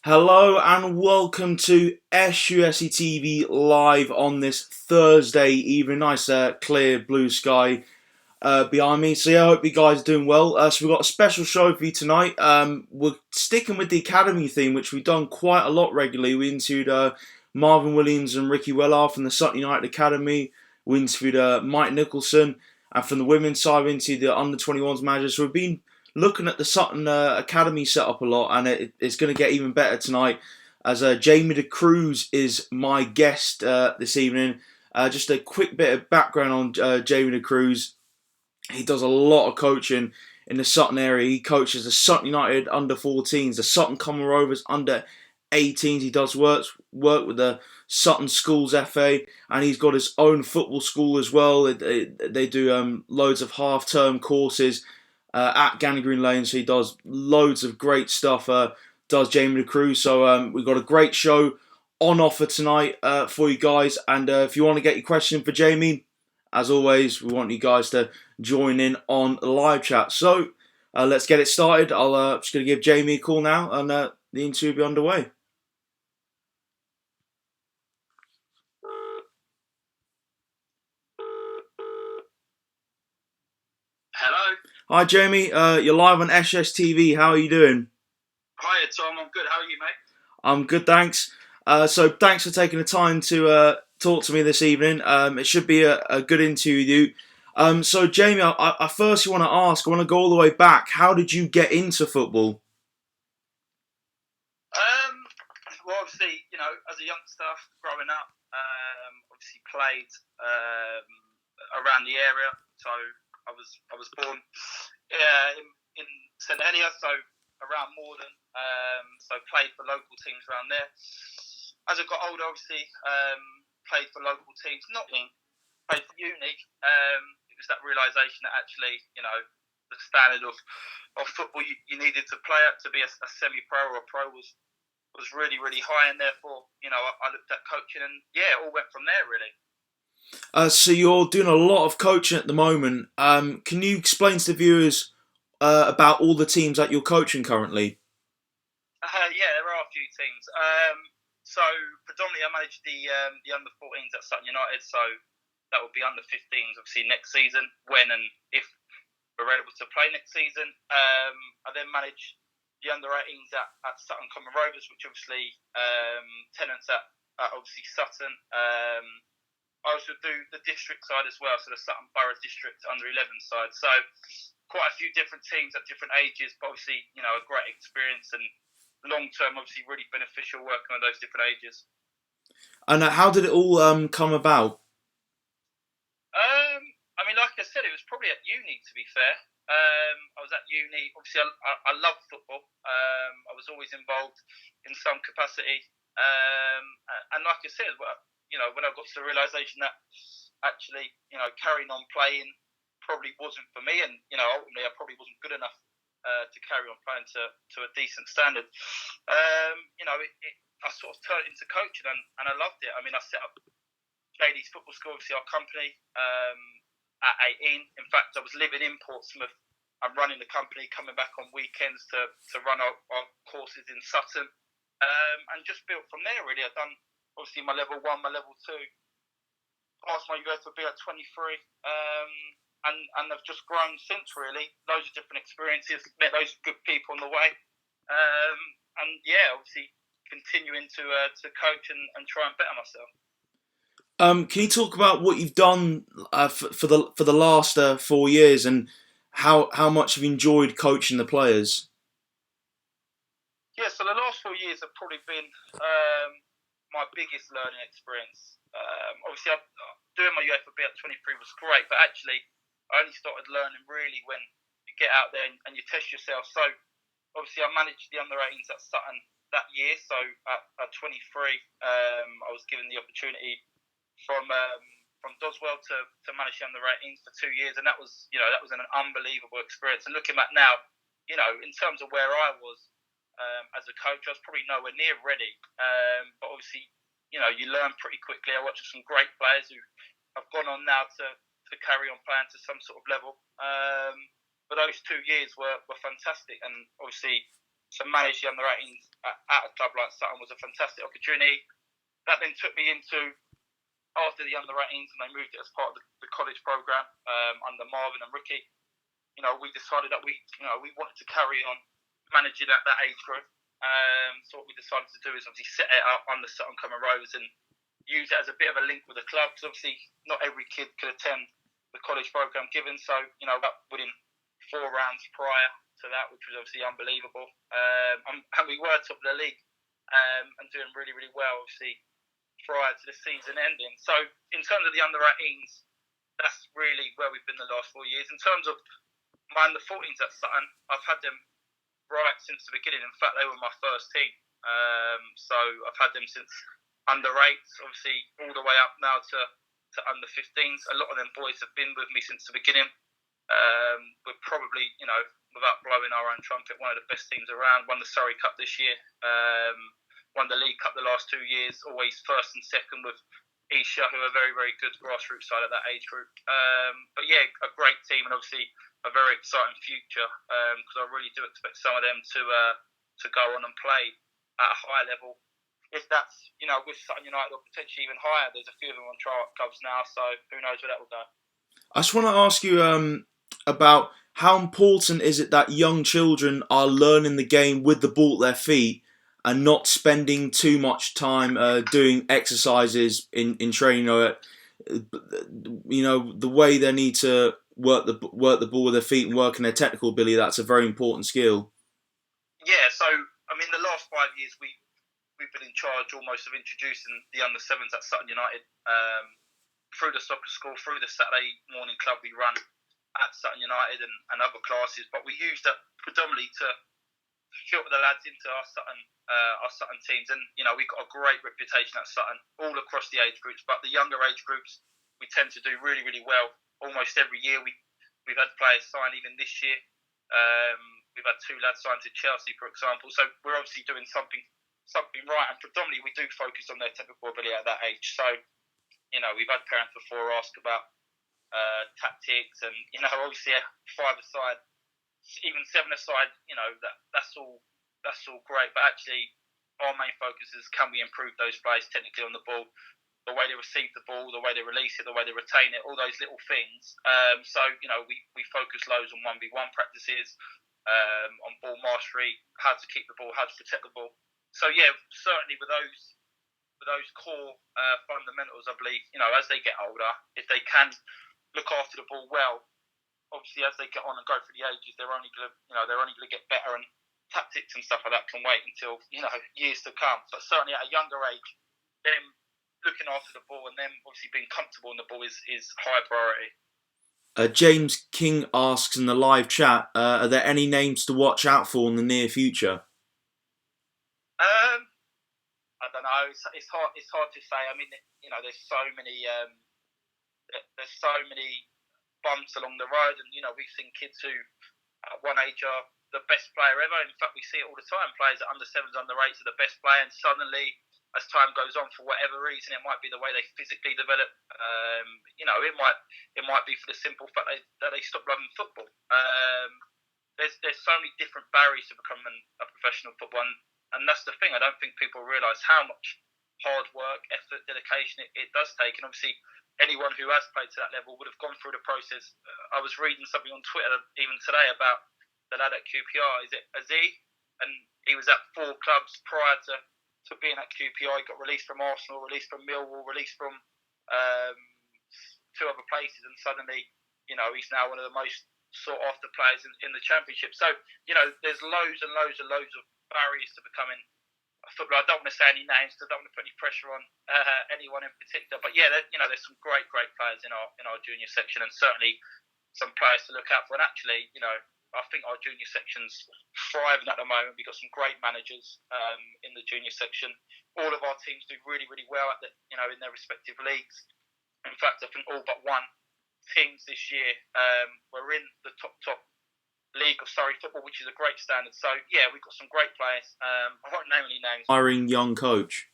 Hello and welcome to SUFCtv live on this Thursday evening. Nice clear blue sky behind me. So yeah, I hope you guys are doing well. So we've got a special show for you tonight. We're sticking with the academy theme, which we've done quite a lot regularly. We interviewed Marvin Williams and Ricky Wellar from the Sutton United Academy. We interviewed Mike Nicholson, and from the women's side we interviewed the under-21s manager. So we've been looking at the Sutton Academy setup a lot, and it's going to get even better tonight as Jaime Decruz is my guest this evening. Just a quick bit of background on Jaime Decruz. He does a lot of coaching in the Sutton area. He coaches the Sutton United under-14s, the Sutton Common Rovers under-18s. He does work with the Sutton Schools FA, and he's got his own football school as well. They do loads of half-term courses at Ganny Green Lane, so he does loads of great stuff. Does Jaime Cruz? So we've got a great show on offer tonight for you guys. And if you want to get your question for Jaime, as always, we want you guys to join in on live chat. So let's get it started. I'm just going to give Jaime a call now, and the interview will be underway. Hello. Hi, Jaime. You're live on SUFCtv. How are you doing? Hiya, Tom. I'm good. How are you, mate? I'm good, thanks. So thanks for taking the time to talk to me this evening. It should be a good interview with you. So Jaime, I first want to ask, I want to go all the way back. How did you get into football? Well, obviously, as a youngster growing up, obviously played around the area. So I was born in St Helier, so around Morden. So played for local teams around there. As I got older, obviously played for local teams. Not played for uni. It was that realisation that actually, the standard of football you needed to play at to be a semi-pro or a pro was really, really high, and therefore, I looked at coaching, and yeah, it all went from there, really. So you're doing a lot of coaching at the moment. Can you explain to the viewers about all the teams that you're coaching currently? Yeah, there are a few teams. So predominantly, I manage the under-14s at Sutton United. So that would be under-15s, obviously next season, when and if we're able to play next season. I then manage the under-18s at Sutton Common Rovers, which obviously tenants at obviously Sutton. I also do the district side as well, so the Sutton Borough District under-11 side. So quite a few different teams at different ages, but obviously, a great experience and long-term, obviously really beneficial working on those different ages. And how did it all come about? I mean, like I said, it was probably at uni, to be fair. I was at uni. Obviously, I love football. I was always involved in some capacity. And like I said, when I got to the realisation that actually, carrying on playing probably wasn't for me, and ultimately I probably wasn't good enough to carry on playing to a decent standard. I sort of turned into coaching, and I loved it. I mean, I set up JD's football school, obviously our company, at 18. In fact, I was living in Portsmouth and running the company, coming back on weekends to run our courses in Sutton, and just built from there, really. I've done, obviously, my level 1, my level 2, passed my UEFA B at 23, and I've just grown since, really. Loads of different experiences, met loads of good people on the way, and yeah, obviously continuing to coach and try and better myself. Can you talk about what you've done for the last 4 years, and how much you've enjoyed coaching the players? Yeah, so the last 4 years have probably been my biggest learning experience. Obviously, doing my UEFA B at 23 was great, but actually, I only started learning really when you get out there and you test yourself. So, obviously, I managed the under-18s at Sutton that year. So, at 23, I was given the opportunity from Doswell to manage the under-18s for 2 years, and that was an unbelievable experience. And looking back now, in terms of where I was as a coach, I was probably nowhere near ready. But obviously, you learn pretty quickly. I watched some great players who have gone on now to carry on playing to some sort of level. But those 2 years were fantastic, and obviously to manage the under-18s at a club like Sutton was a fantastic opportunity. That then took me into, after the under-18s, and they moved it as part of the college program under Marvin and Ricky. We decided that we wanted to carry on managing that age group. So what we decided to do is obviously set it up under Sutton Common Rovers and use it as a bit of a link with the club, because obviously not every kid could attend the college program given. So, within 4 rounds prior to that, which was obviously unbelievable. And we were top of the league and doing really, really well, obviously, prior to the season ending. So, in terms of the under-18s, that's really where we've been the last 4 years. In terms of my under-14s at Sutton, I've had them right since the beginning. In fact, they were my first team. So I've had them since under-8s, obviously all the way up now to under-15s. A lot of them boys have been with me since the beginning. We're probably, without blowing our own trumpet, one of the best teams around. Won the Surrey Cup this year. Won the League Cup the last 2 years. Always first and second with Isha, who are very, very good grassroots side of that age group. But yeah, a great team, and obviously a very exciting future, because I really do expect some of them to go on and play at a high level. If that's, with Sutton United, or potentially even higher. There's a few of them on trial clubs now, so who knows where that will go. I just want to ask you about how important is it that young children are learning the game with the ball at their feet and not spending too much time doing exercises in training, the way they need to work the ball with their feet and working their technical ability. That's a very important skill. Yeah, so the last 5 years we've been in charge almost of introducing the under-7s at Sutton United through the soccer school, through the Saturday morning club we run at Sutton United and other classes. But we use that predominantly to filter the lads into our Sutton teams, and we've got a great reputation at Sutton all across the age groups. But the younger age groups, we tend to do really, really well. Almost every year we've had players sign. Even this year, we've had 2 lads signed to Chelsea, for example. So we're obviously doing something right, and predominantly we do focus on their technical ability at that age. So we've had parents before ask about tactics, and obviously 5-a-side, even 7-a-side, that's all great, but actually our main focus is, can we improve those players technically on the ball, the way they receive the ball, the way they release it, the way they retain it, all those little things. So we focus loads on 1v1 practices, on ball mastery, how to keep the ball, how to protect the ball. So yeah, certainly with those core fundamentals, I believe, as they get older, if they can look after the ball well, obviously as they get on and go through the ages, they're only going to get better, and tactics and stuff like that can wait until years to come. But certainly at a younger age, them looking after the ball and them obviously being comfortable in the ball is high priority. James King asks in the live chat, are there any names to watch out for in the near future? I don't know. It's hard to say. There's so many bumps along the road, and we've seen kids who at one age are the best player ever. In fact, we see it all the time. Players at under-7s, under-8s are the best player, and suddenly, as time goes on, for whatever reason, it might be the way they physically develop. It might be for the simple fact that they stop loving football. There's so many different barriers to becoming a professional footballer, and that's the thing. I don't think people realise how much hard work, effort, dedication it does take. And obviously, anyone who has played to that level would have gone through the process. I was reading something on Twitter even today about the lad at QPR. Is it Aziz? And he was at 4 clubs prior to being at QPR. He got released from Arsenal, released from Millwall, released from 2 other places, and suddenly, he's now one of the most sought after players in the Championship. So, there's loads and loads and loads of barriers to becoming a footballer. I don't want to say any names, because I don't want to put any pressure on anyone in particular. But yeah, there's some great players in our junior section, and certainly some players to look out for. And actually, I think our junior section's thriving at the moment. We've got some great managers in the junior section. All of our teams do really, really well at in their respective leagues. In fact, I think all but one teams this year were in the top league of Surrey football, which is a great standard. So yeah, we've got some great players. I won't name any names. Aspiring young coach.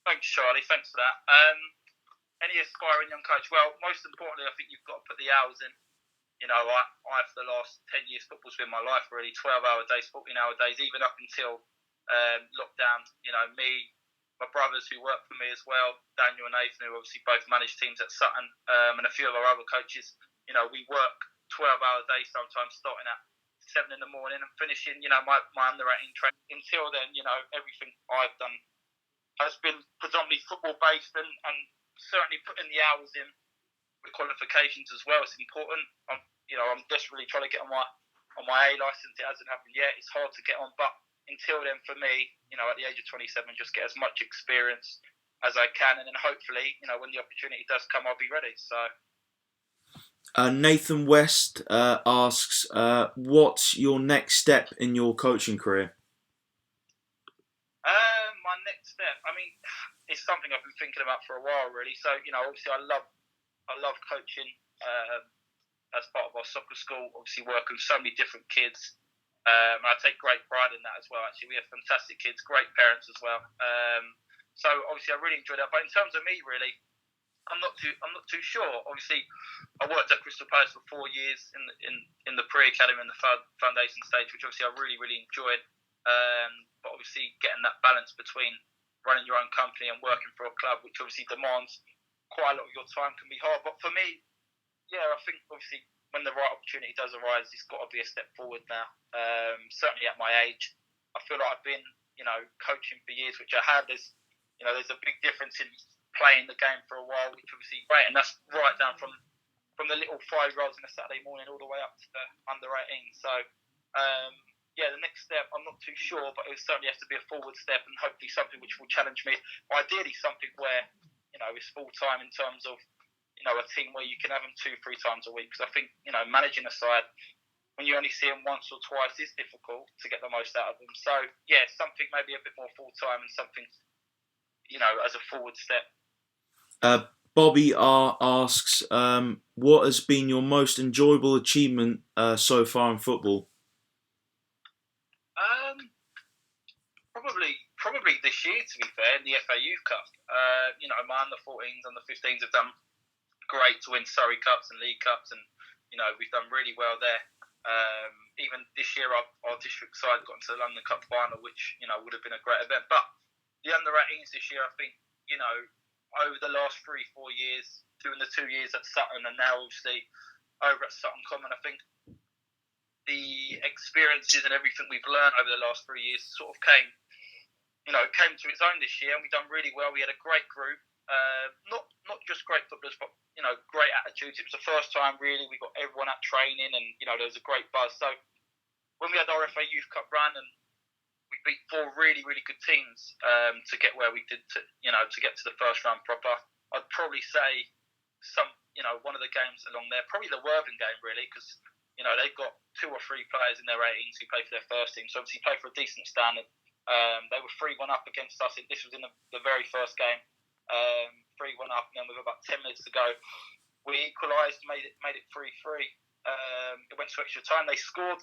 Thanks, Charlie. Thanks for that. Any aspiring young coach? Well, most importantly, I think you've got to put the hours in. I for the last 10 years, football's been my life, really. 12-hour days, 14-hour days, even up until lockdown. Me, my brothers who work for me as well, Daniel and Nathan, who obviously both manage teams at Sutton, and a few of our other coaches, we work 12-hour days sometimes, starting at 7 in the morning and finishing, my underwriting training. Until then, everything I've done has been predominantly football-based and certainly putting the hours in with qualifications as well. It's important. I'm desperately trying to get on my A license. It hasn't happened yet. It's hard to get on, but until then, for me, at the age of 27, just get as much experience as I can, and then hopefully, when the opportunity does come, I'll be ready. So. Nathan West asks, what's your next step in your coaching career? My next step, it's something I've been thinking about for a while, really. So, obviously, I love coaching as part of our soccer school. Obviously, working with so many different kids. And I take great pride in that as well. Actually, we have fantastic kids, great parents as well. So obviously, I really enjoy that. But in terms of me, really, I'm not too sure. Obviously, I worked at Crystal Palace for 4 years in the pre-academy and the foundation stage, which obviously I really, really enjoyed. But obviously, getting that balance between running your own company and working for a club, which obviously demands quite a lot of your time, can be hard. But for me, I think obviously when the right opportunity does arise, it's got to be a step forward now. Certainly at my age, I feel like I've been, coaching for years, which I have. There's a big difference in playing the game for a while, which obviously great, and that's right down from the little 5-year-olds on a Saturday morning all the way up to the under 18. So the next step, I'm not too sure, but it certainly has to be a forward step, and hopefully something which will challenge me. Ideally, something where is full time in terms of a team where you can have them 2-3 times a week. Because I think managing a side when you only see them once or twice is difficult to get the most out of them. So something maybe a bit more full time and something as a forward step. Bobby R asks, what has been your most enjoyable achievement so far in football? Probably this year, to be fair, in the FA Youth Cup. My under-14s, under-15s have done great to win Surrey Cups and League Cups, and we've done really well there. Even this year, our district side got into the London Cup final, which would have been a great event. But the under-18s this year, I think over the last 3-4 years, doing the 2 years at Sutton, and now obviously over at Sutton Common, I think the experiences and everything we've learned over the last 3 years sort of came to its own this year, and we've done really well. We had a great group, not just great footballers, but great attitudes. It was the first time really we got everyone at training, and there was a great buzz. So when we had our FA Youth Cup run and we beat 4 really, really good teams to get where we did to get to the first round proper, I'd probably say one of the games along there, probably the Worthing game really, because they've got 2 or 3 players in their 18s who play for their first team, so obviously play for a decent standard. They were 3-1 up against us. This was in the very first game. 3-1 up, and then with about 10 minutes to go, we equalised, made it 3-3. It went to extra time. They scored.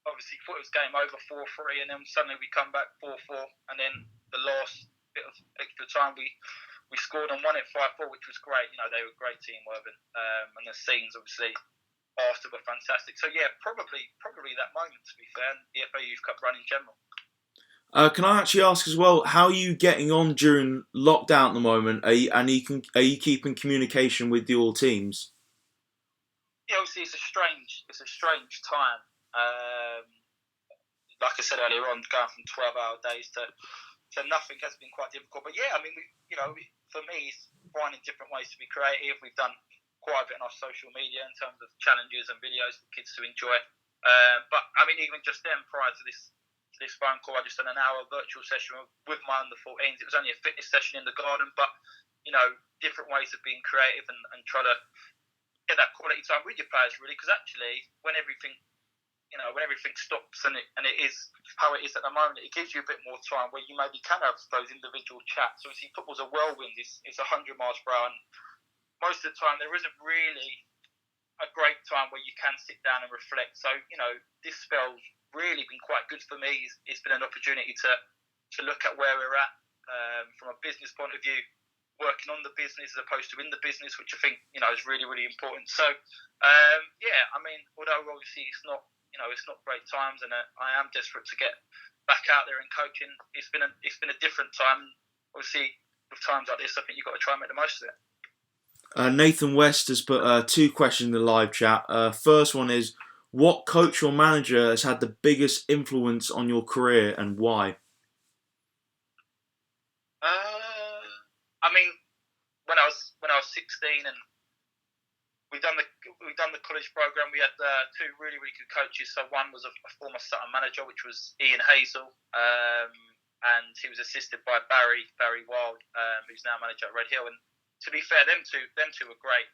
Obviously, thought it was game over 4-3, and then suddenly we come back 4-4, and then the last bit of extra time we scored and won it 5-4, which was great. They were a great team, Worthing, and the scenes obviously after were fantastic. So probably that moment, to be fair, and the FA Youth Cup run in general. Can I actually ask as well, how are you getting on during lockdown at the moment? Are you keeping communication with your teams? Yeah, obviously it's a strange time. Like I said earlier on, going from 12-hour days to nothing has been quite difficult. But for me, it's finding different ways to be creative. We've done quite a bit on our social media in terms of challenges and videos for kids to enjoy. But even just then, prior to this phone call, I just done an hour virtual session with my under-14s. It was only a fitness session in the garden, but different ways of being creative and try to get that quality time with your players, really. Because actually, when everything stops and it is how it is at the moment, it gives you a bit more time where you maybe can have those individual chats. Obviously, football's a whirlwind. It's 100 miles per hour, and most of the time there isn't really a great time where you can sit down and reflect. So this spell's really been quite good for me. It's been an opportunity to look at where we're at from a business point of view, working on the business as opposed to in the business, which I think is really, really important. So although obviously it's not great times, and I am desperate to get back out there and coaching. It's been a different time. Obviously, with times like this, I think you've got to try and make the most of it. Nathan West has put 2 questions in the live chat. First one is, what coach or manager has had the biggest influence on your career and why? When I was 16 and we've done the college program, we had 2 really, really good coaches. So one was a former Sutton manager, which was Ian Hazel, and he was assisted by Barry Wild, who's now manager at Red Hill. And to be fair, them two were great.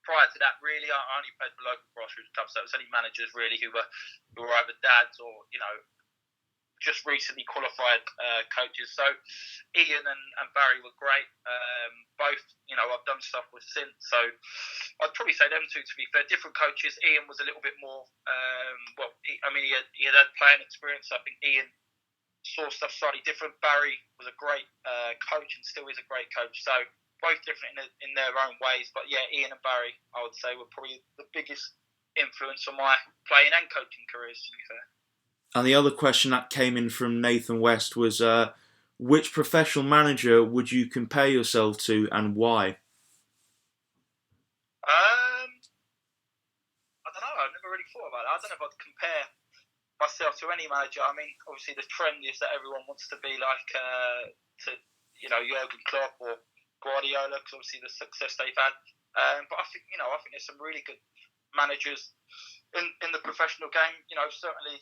Prior to that, really, I only played for local grassroots clubs, so it was only managers really who were either dads or just recently qualified coaches. So Ian and Barry were great. Both, I've done stuff with since. So I'd probably say them two, to be fair. Different coaches. Ian was a little bit more, he had playing experience. So I think Ian saw stuff slightly different. Barry was a great coach and still is a great coach. So both different in their own ways. But yeah, Ian and Barry, I would say, were probably the biggest influence on my playing and coaching careers, to be fair. And the other question that came in from Nathan West was, which professional manager would you compare yourself to and why? I don't know. I've never really thought about that. I don't know if I'd compare myself to any manager. I mean, obviously the trend is that everyone wants to be like Jurgen Klopp or Guardiola, because obviously the success they've had. But I think there's some really good managers in the professional game. Certainly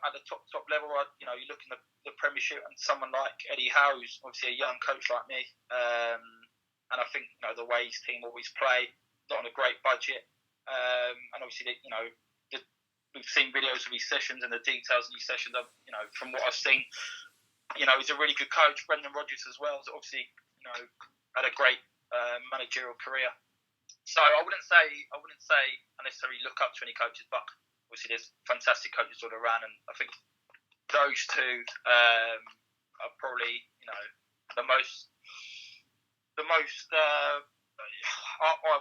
at the top level. You look in the Premiership and someone like Eddie Howe, who's obviously a young coach like me, and I think the way his team always play, not on a great budget, and obviously we've seen videos of his sessions and the details of his sessions. From what I've seen, he's a really good coach. Brendan Rodgers as well, so obviously had a great managerial career. So I wouldn't say I necessarily look up to any coaches, but obviously there's fantastic coaches all around, and I think those two are probably the most. I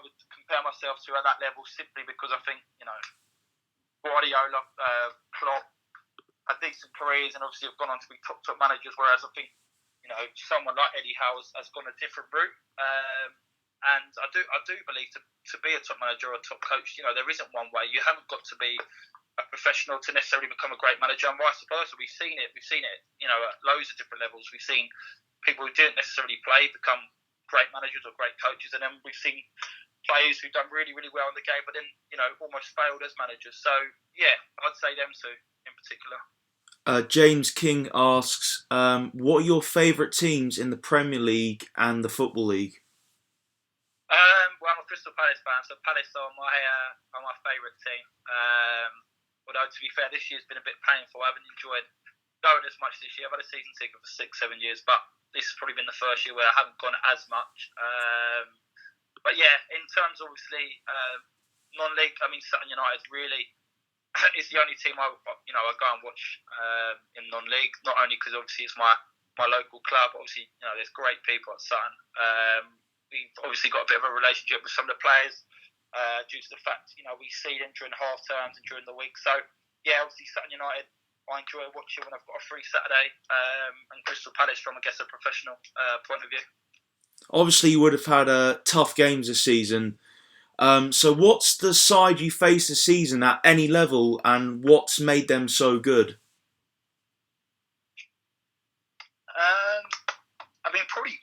would compare myself to at that level simply because I think Guardiola, Klopp had decent careers and obviously have gone on to be top managers, whereas I think someone like Eddie Howe has gone a different route. And I do believe to be a top manager or a top coach, there isn't one way. You haven't got to be a professional to necessarily become a great manager, and vice versa. We've seen it, at loads of different levels. We've seen people who didn't necessarily play become great managers or great coaches, and then we've seen players who've done really, really well in the game, but then, almost failed as managers. So, yeah, I'd say them two in particular. James King asks, what are your favourite teams in the Premier League and the Football League? Well, I'm a Crystal Palace fan, so Palace are my favourite team. Although, to be fair, this year's been a bit painful. I haven't enjoyed going as much this year. I've had a season ticket for 6-7 years, but this has probably been the first year where I haven't gone as much. But yeah, in terms obviously non-league, Sutton United really is the only team I go and watch in non-league. Not only because obviously it's my local club, but obviously there's great people at Sutton. We've obviously got a bit of a relationship with some of the players due to the fact we see them during half terms and during the week. So yeah, obviously Sutton United I enjoy watching when I've got a free Saturday, and Crystal Palace from, I guess, a professional point of view. Obviously, you would have had tough games this season. So what's the side you face this season at any level, and what's made them so good?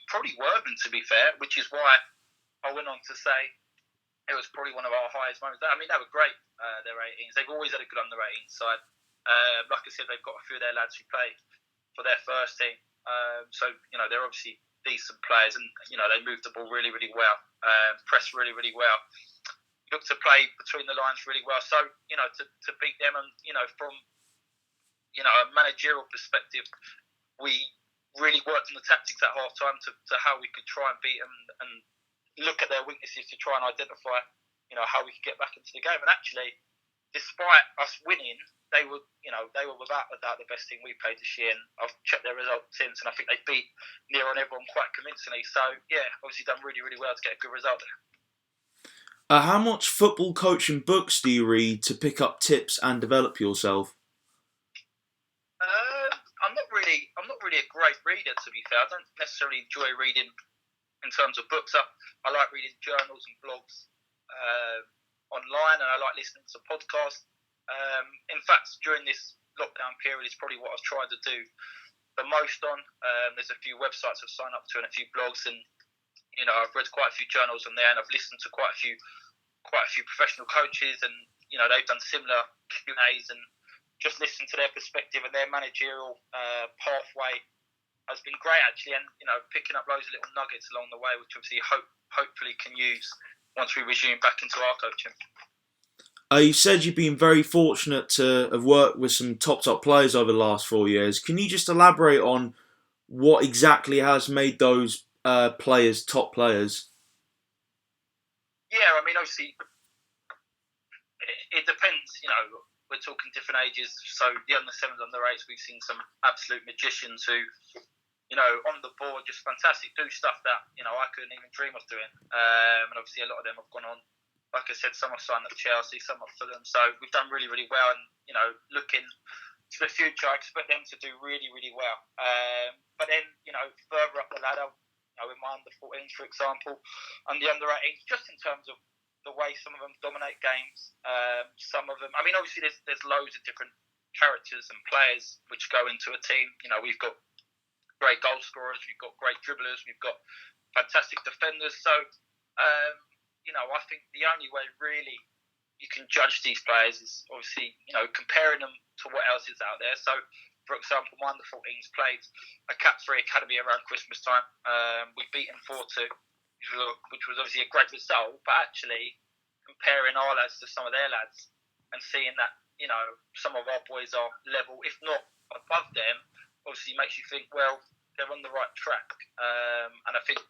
Probably Worthing, to be fair, which is why I went on to say it was probably one of our highest moments. They were great, their 18s. They've always had a good under 18s side. Like I said, they've got a few of their lads who play for their first team. So, they're obviously decent players, and, they move the ball really, really well, press really, really well, look to play between the lines really well. So, to beat them, and, from, a managerial perspective, we really worked on the tactics at half time to how we could try and beat them and look at their weaknesses to try and identify, how we could get back into the game. And actually, despite us winning, they were, without a doubt the best team we played this year. And I've checked their results since, and I think they beat near on everyone quite convincingly. So yeah, obviously done really, really well to get a good result there. How much football coaching books do you read to pick up tips and develop yourself? I'm not really a great reader, to be fair. I don't necessarily enjoy reading in terms of books. I like reading journals and blogs online, and I like listening to podcasts. In fact, during this lockdown period, is probably what I've tried to do the most on. There's a few websites I've signed up to and a few blogs, and I've read quite a few journals on there, and I've listened to quite a few professional coaches, and they've done similar Q&As, and just listen to their perspective and their managerial pathway has been great, actually, and picking up loads of little nuggets along the way, which obviously hopefully can use once we resume back into our coaching. You said you've been very fortunate to have worked with some top players over the last 4 years. Can you just elaborate on what exactly has made those players top players? Yeah, I mean, obviously, it depends. We're talking different ages. So the under-7s, under-8s, we've seen some absolute magicians who, on the board, just fantastic, do stuff that, I couldn't even dream of doing. And obviously a lot of them have gone on. Like I said, some have signed at Chelsea, some have Fulham. So we've done really, really well. And, looking to the future, I expect them to do really, really well. But then, further up the ladder, with my under-14s, for example, and the under-18s, just in terms of the way some of them dominate games. Some of them, I mean, obviously there's loads of different characters and players which go into a team. We've got great goal scorers, we've got great dribblers, we've got fantastic defenders. So, I think the only way really you can judge these players is obviously, comparing them to what else is out there. So, for example, my under-14s played a Cat 3 Academy around Christmas time. We beat them 4-2. Which was obviously a great result, but actually comparing our lads to some of their lads and seeing that, some of our boys are level, if not above them, obviously makes you think, well, they're on the right track. And I think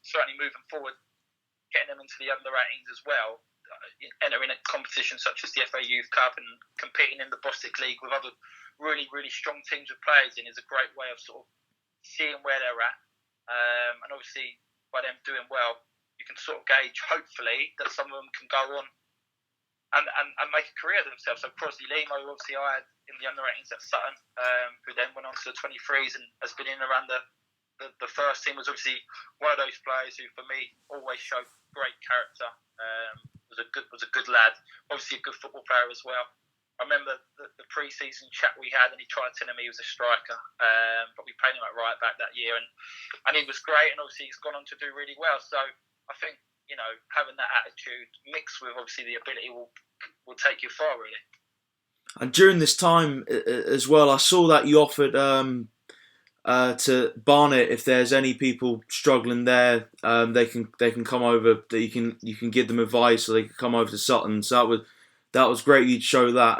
certainly moving forward, getting them into the under-18s as well, entering a competition such as the FA Youth Cup and competing in the Bostik League with other really, really strong teams with players in is a great way of sort of seeing where they're at. And obviously, by them doing well, you can sort of gauge, hopefully, that some of them can go on and make a career of themselves. So Crosley Limo, obviously, I had in the under-18s at Sutton, who then went on to the 23s and has been in around the first team, was obviously one of those players who, for me, always showed great character, was a good lad, obviously a good football player as well. I remember the pre-season chat we had, and he tried telling me he was a striker, but we played him at right back that year, and he was great, and obviously he's gone on to do really well. So I think, having that attitude mixed with obviously the ability will take you far, really. And during this time as well, I saw that you offered to Barnet, if there's any people struggling there, they can come over. That you can give them advice, so they can come over to Sutton. So that was great. You'd show that.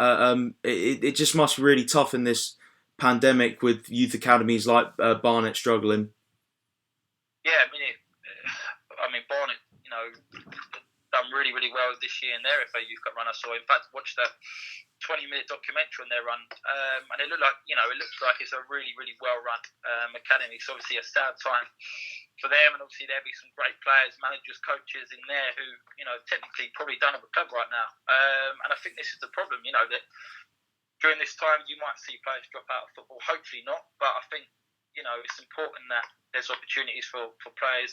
It just must be really tough in this pandemic with youth academies like Barnet struggling. Yeah, I mean Barnet, done really, really well this year in their FA Youth Cup run. I saw, in fact, watched a 20-minute documentary on their run, and it looked like, it looks like it's a really, really well-run academy. So obviously a sad time for them, and obviously there'll be some great players, managers, coaches in there who, technically probably don't have a club right now. And I think this is the problem, that during this time you might see players drop out of football. Hopefully not, but I think, it's important that there's opportunities for players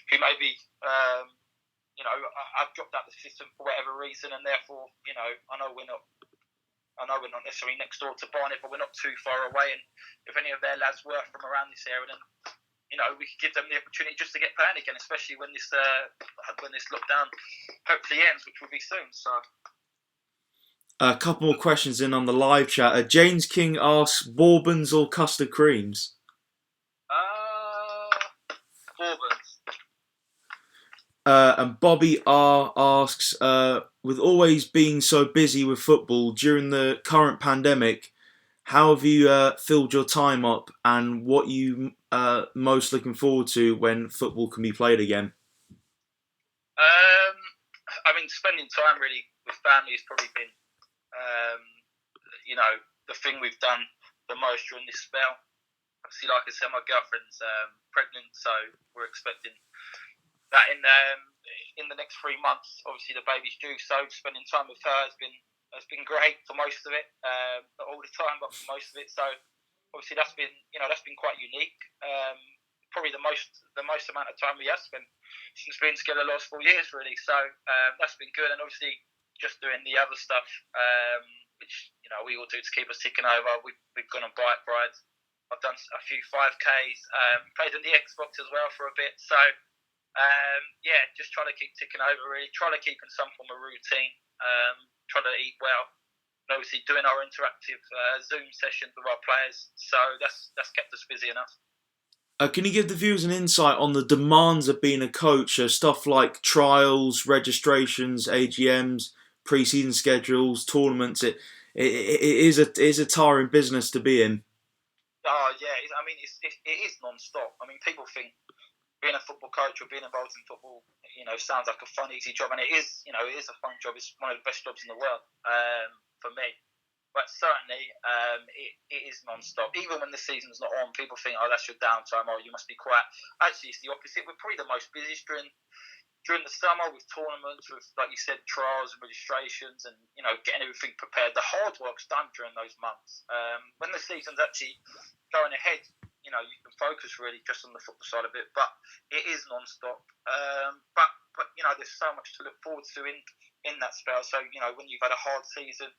who maybe, I've dropped out the system for whatever reason, and therefore, I know we're not necessarily next door to Barnet, but we're not too far away. And if any of their lads were from around this area, then we could give them the opportunity just to get playing again, especially when this lockdown hopefully ends, which will be soon. So, a couple more questions in on the live chat. James King asks, Bourbons or custard creams? Bourbons. And Bobby R asks, with always being so busy with football during the current pandemic, how have you filled your time up, and what you most looking forward to when football can be played again? I mean, spending time really with family has probably been the thing we've done the most during this spell. Obviously, like I said, my girlfriend's pregnant, so we're expecting that in the next 3 months. Obviously, the baby's due, so spending time with her has been great for most of it. Not all the time, but for most of it. So obviously, that's been quite unique. Probably the most amount of time we have spent since being together the last 4 years, really. So that's been good, and obviously just doing the other stuff, which we all do to keep us ticking over. We've gone on bike rides. I've done a few 5Ks, played on the Xbox as well for a bit. So just trying to keep ticking over, really. Trying to keep in some form of routine. Trying to eat well. And obviously doing our interactive Zoom sessions with our players. So that's kept us busy enough. Can you give the viewers an insight on the demands of being a coach? Stuff like trials, registrations, AGMs, pre-season schedules, tournaments. It is a tiring business to be in. Oh yeah, it is non-stop. I mean, people think being a football coach or being involved in football, sounds like a fun, easy job, and it is. It is a fun job. It's one of the best jobs in the world for me. But certainly, it is non-stop. Even when the season's not on, people think, "Oh, that's your downtime. Oh, you must be quiet." Actually, it's the opposite. We're probably the most busiest during the summer with tournaments, with, like you said, trials and registrations, and getting everything prepared. The hard work's done during those months. When the season's actually going ahead, you can focus really just on the football side of it. But it is non-stop. But there's so much to look forward to in that spell. So when you've had a hard season,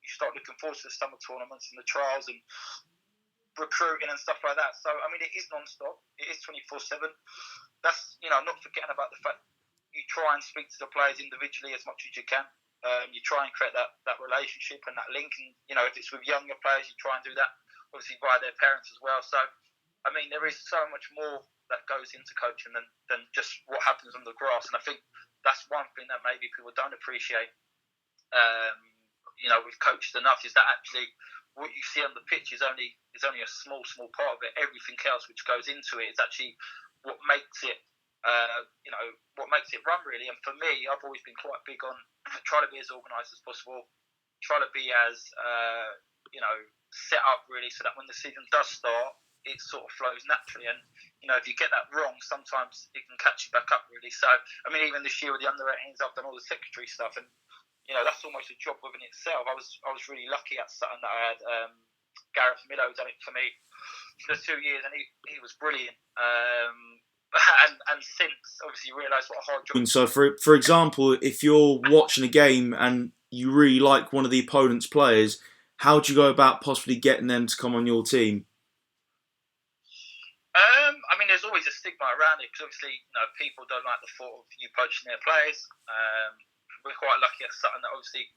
you start looking forward to the summer tournaments and the trials and recruiting and stuff like that. So it is non-stop. It is 24/7. That's not forgetting about the fact you try and speak to the players individually as much as you can. You try and create that relationship and that link, and if it's with younger players, you try and do that obviously via their parents as well. So there is so much more that goes into coaching than just what happens on the grass, and I think that's one thing that maybe people don't appreciate. With coaches enough, is that actually what you see on the pitch is only a small part of it. Everything else which goes into it is actually what makes it run, really. And for me, I've always been quite big on trying to be as organised as possible, try to be as set up really, so that when the season does start, it sort of flows naturally. And if you get that wrong, sometimes it can catch you back up, really. So even this year with the under-18s, I've done all the secretary stuff, and that's almost a job within itself. I was really lucky at Sutton that I had Gareth Miller done it for me for the 2 years, and he was brilliant. And since obviously realised what a hard job. So for example, if you're watching a game and you really like one of the opponent's players, how do you go about possibly getting them to come on your team? There's always a stigma around it, because obviously people don't like the thought of you poaching their players. We're quite lucky at Sutton that obviously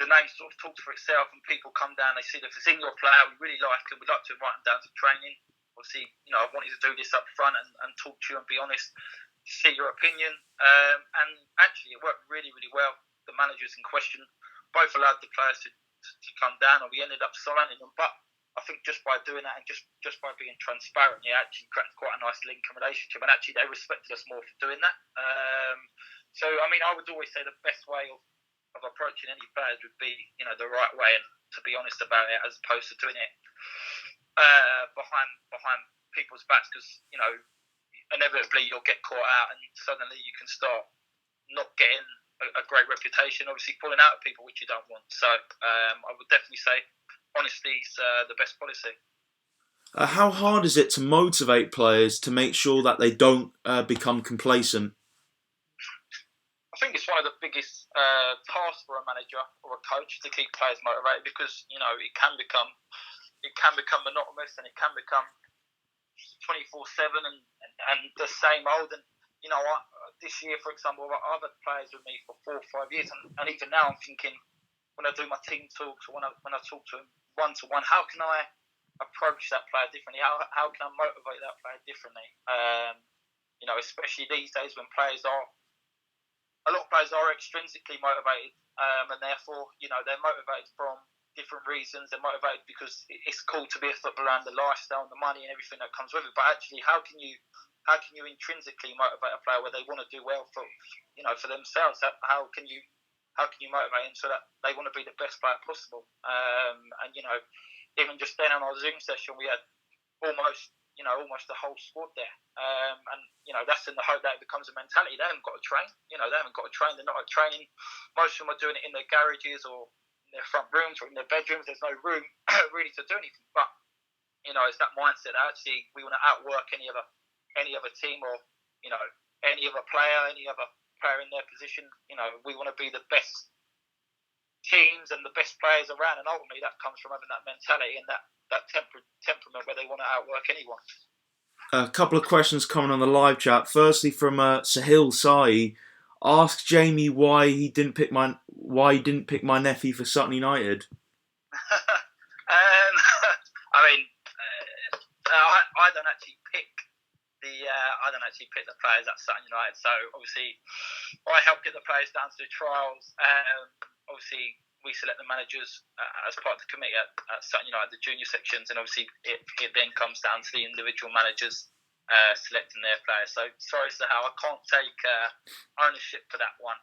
the name sort of talks for itself, and people come down, they see the senior player, we really like him, we'd like to invite him down to training. Obviously, I wanted to do this up front and talk to you and be honest, see your opinion. And actually, it worked really, really well. The managers in question both allowed the players to come down, and we ended up signing them. But I think just by doing that and just by being transparent, it actually created quite a nice link and relationship. And actually, they respected us more for doing that. So, I would always say the best way of approaching any players would be, the right way, and to be honest about it, as opposed to doing it behind people's backs, because inevitably you'll get caught out, and suddenly you can start not getting a great reputation, obviously falling out of people, which you don't want. So I would definitely say honesty is the best policy. How hard is it to motivate players to make sure that they don't become complacent? I think it's one of the biggest tasks for a manager or a coach to keep players motivated, because it can become monotonous, and it can become 24/7 and the same old. And this year, for example, I've had players with me for 4 or 5 years, and even now I'm thinking, when I do my team talks, or when I talk to them one-to-one, how can I approach that player differently? How can I motivate that player differently? Especially these days when a lot of players are extrinsically motivated, and therefore, they're motivated from different reasons. They're motivated because it's cool to be a footballer, and the lifestyle and the money and everything that comes with it. But actually, how can you intrinsically motivate a player where they want to do well for themselves? How can you how can you motivate them so that they want to be the best player possible? And even just then on our Zoom session, we had almost the whole squad there. And that's in the hope that it becomes a mentality. They haven't got to train. They haven't got to train. They're not at training. Most of them are doing it in their garages or in their front rooms or in their bedrooms. There's no room really to do anything. But it's that mindset that actually we want to outwork any other team or any other player in their position. We want to be the best teams and the best players around, and ultimately that comes from having that mentality and that temperament where they want to outwork anyone. A couple of questions coming on the live chat. Firstly, from Sahil Sai, ask Jaime why he didn't pick my nephew for Sutton United. I don't actually pick the players at Sutton United. So obviously, I help get the players down to the trials. Obviously, we select the managers as part of the committee at Sutton United, the junior sections, and obviously it then comes down to the individual managers selecting their players. So sorry, Sahal, I can't take ownership for that one.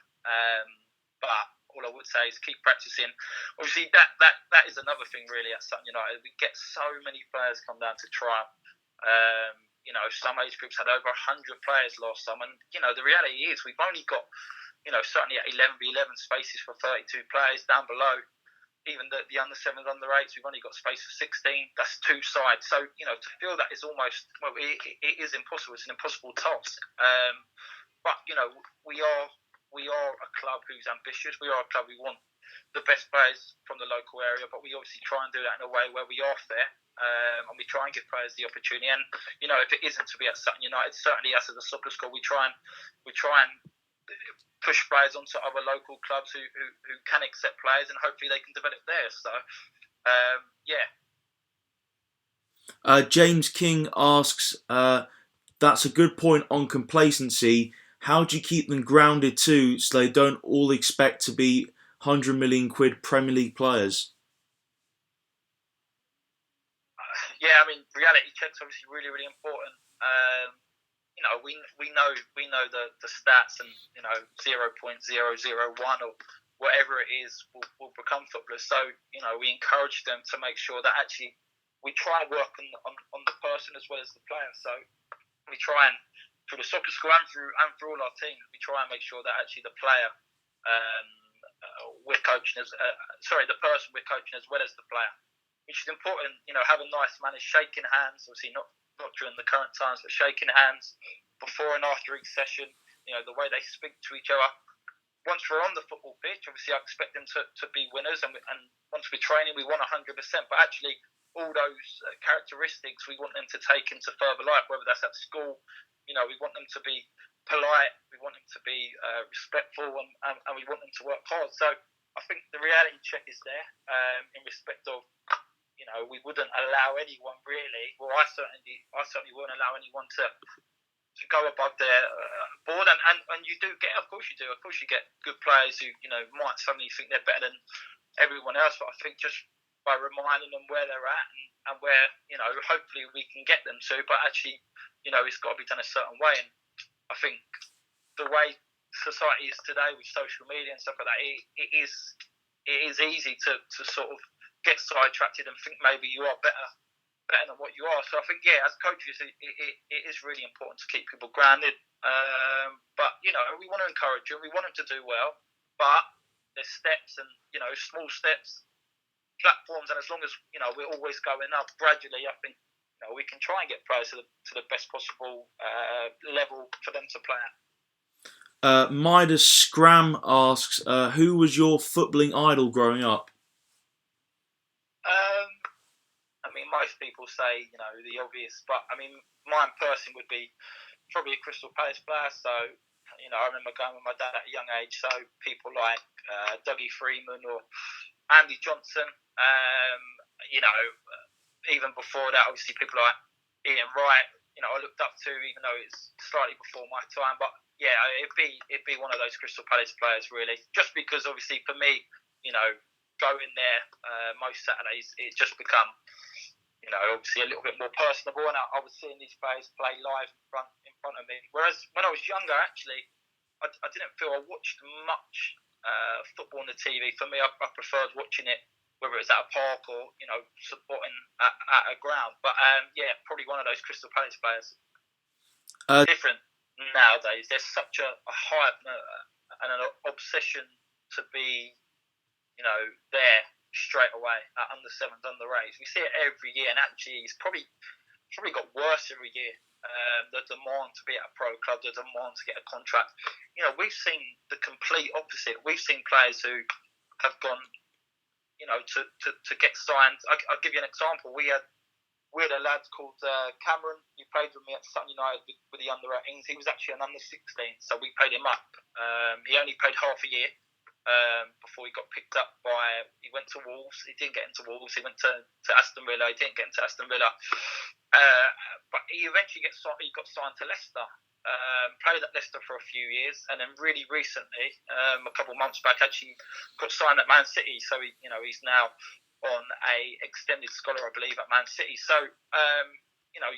But all I would say is keep practicing. Obviously, that is another thing really at Sutton United. We get so many players come down to trial. Some age groups had over 100 players last summer, and the reality is we've only got certainly at 11 spaces for 32 players. Down below, even the under 7s, under 8s, we've only got space for 16. That's 2 sides. So to feel that is almost it is impossible. It's an impossible task. But we are a club who's ambitious. We are a club who want the best players from the local area, but we obviously try and do that in a way where we are fair, and we try and give players the opportunity. And if it isn't to be at Sutton United, certainly us as a soccer school, we try and push players onto other local clubs who can accept players, and hopefully they can develop there. So James King asks, that's a good point on complacency. How do you keep them grounded too, so they don't all expect to be 100 million quid Premier League players? Reality checks are obviously really, really important. We know the stats, and 0.001 or whatever it is will become footballers. So we encourage them to make sure that actually we try and work on the person as well as the player. So we try and, through the soccer school and through all our teams, we try and make sure that actually the player the person we're coaching as well as the player, which is important. Having nice manners, shaking hands, obviously not during the current times, but shaking hands before and after each session. The way they speak to each other. Once we're on the football pitch, obviously I expect them to be winners, and once we're training, we want 100%. But actually, all those characteristics we want them to take into further life, whether that's at school. We want them to be polite, we want them to be respectful, and we want them to work hard. So I think the reality check is there in respect of, we wouldn't allow anyone really, well, I certainly wouldn't allow anyone to go above their board. And you do get, of course you get good players who, might suddenly think they're better than everyone else. But I think just by reminding them where they're at and where, hopefully we can get them to, but actually, it's got to be done a certain way. And I think the way society is today with social media and stuff like that, it is easy to sort of get sidetracked and think maybe you are better than what you are. So I think, as coaches, it is really important to keep people grounded. But, we want to encourage them. We want them to do well. But there's steps and, small steps, platforms. And as long as, we're always going up gradually, I think, we can try and get players to the best possible level for them to play at. Midas Scram asks, who was your footballing idol growing up? Most people say, the obvious, but mine personally would be probably a Crystal Palace player. So, I remember going with my dad at a young age. So people like Dougie Freeman or Andy Johnson. Even before that, obviously people like Ian Wright. I looked up to, even though it's slightly before my time. But it'd be one of those Crystal Palace players really. Just because obviously for me, going there most Saturdays, it just become, obviously a little bit more personable, and I was seeing these players play live in front of me. Whereas when I was younger, actually, I didn't feel I watched much football on the TV. For me, I preferred watching it, whether it's at a park or supporting at a ground. But probably one of those Crystal Palace players. Different nowadays. There's such a hype and an obsession to be, there straight away at under sevens, under eights. We see it every year, and actually, it's probably got worse every year. The demand to be at a pro club, the demand to get a contract. We've seen the complete opposite. We've seen players who have gone, to get signed. I'll give you an example. We had a lad called Cameron. He played with me at Sutton United with the under 18s. He was actually an under 16, so we paid him up. He only played half a year before he got picked up by. He went to Wolves. He didn't get into Wolves. He went to Aston Villa. He didn't get into Aston Villa. But he eventually got signed to Leicester. Played at Leicester for a few years, and then really recently, a couple of months back, actually got signed at Man City. So he's now on a extended scholar, I believe, at Man City. So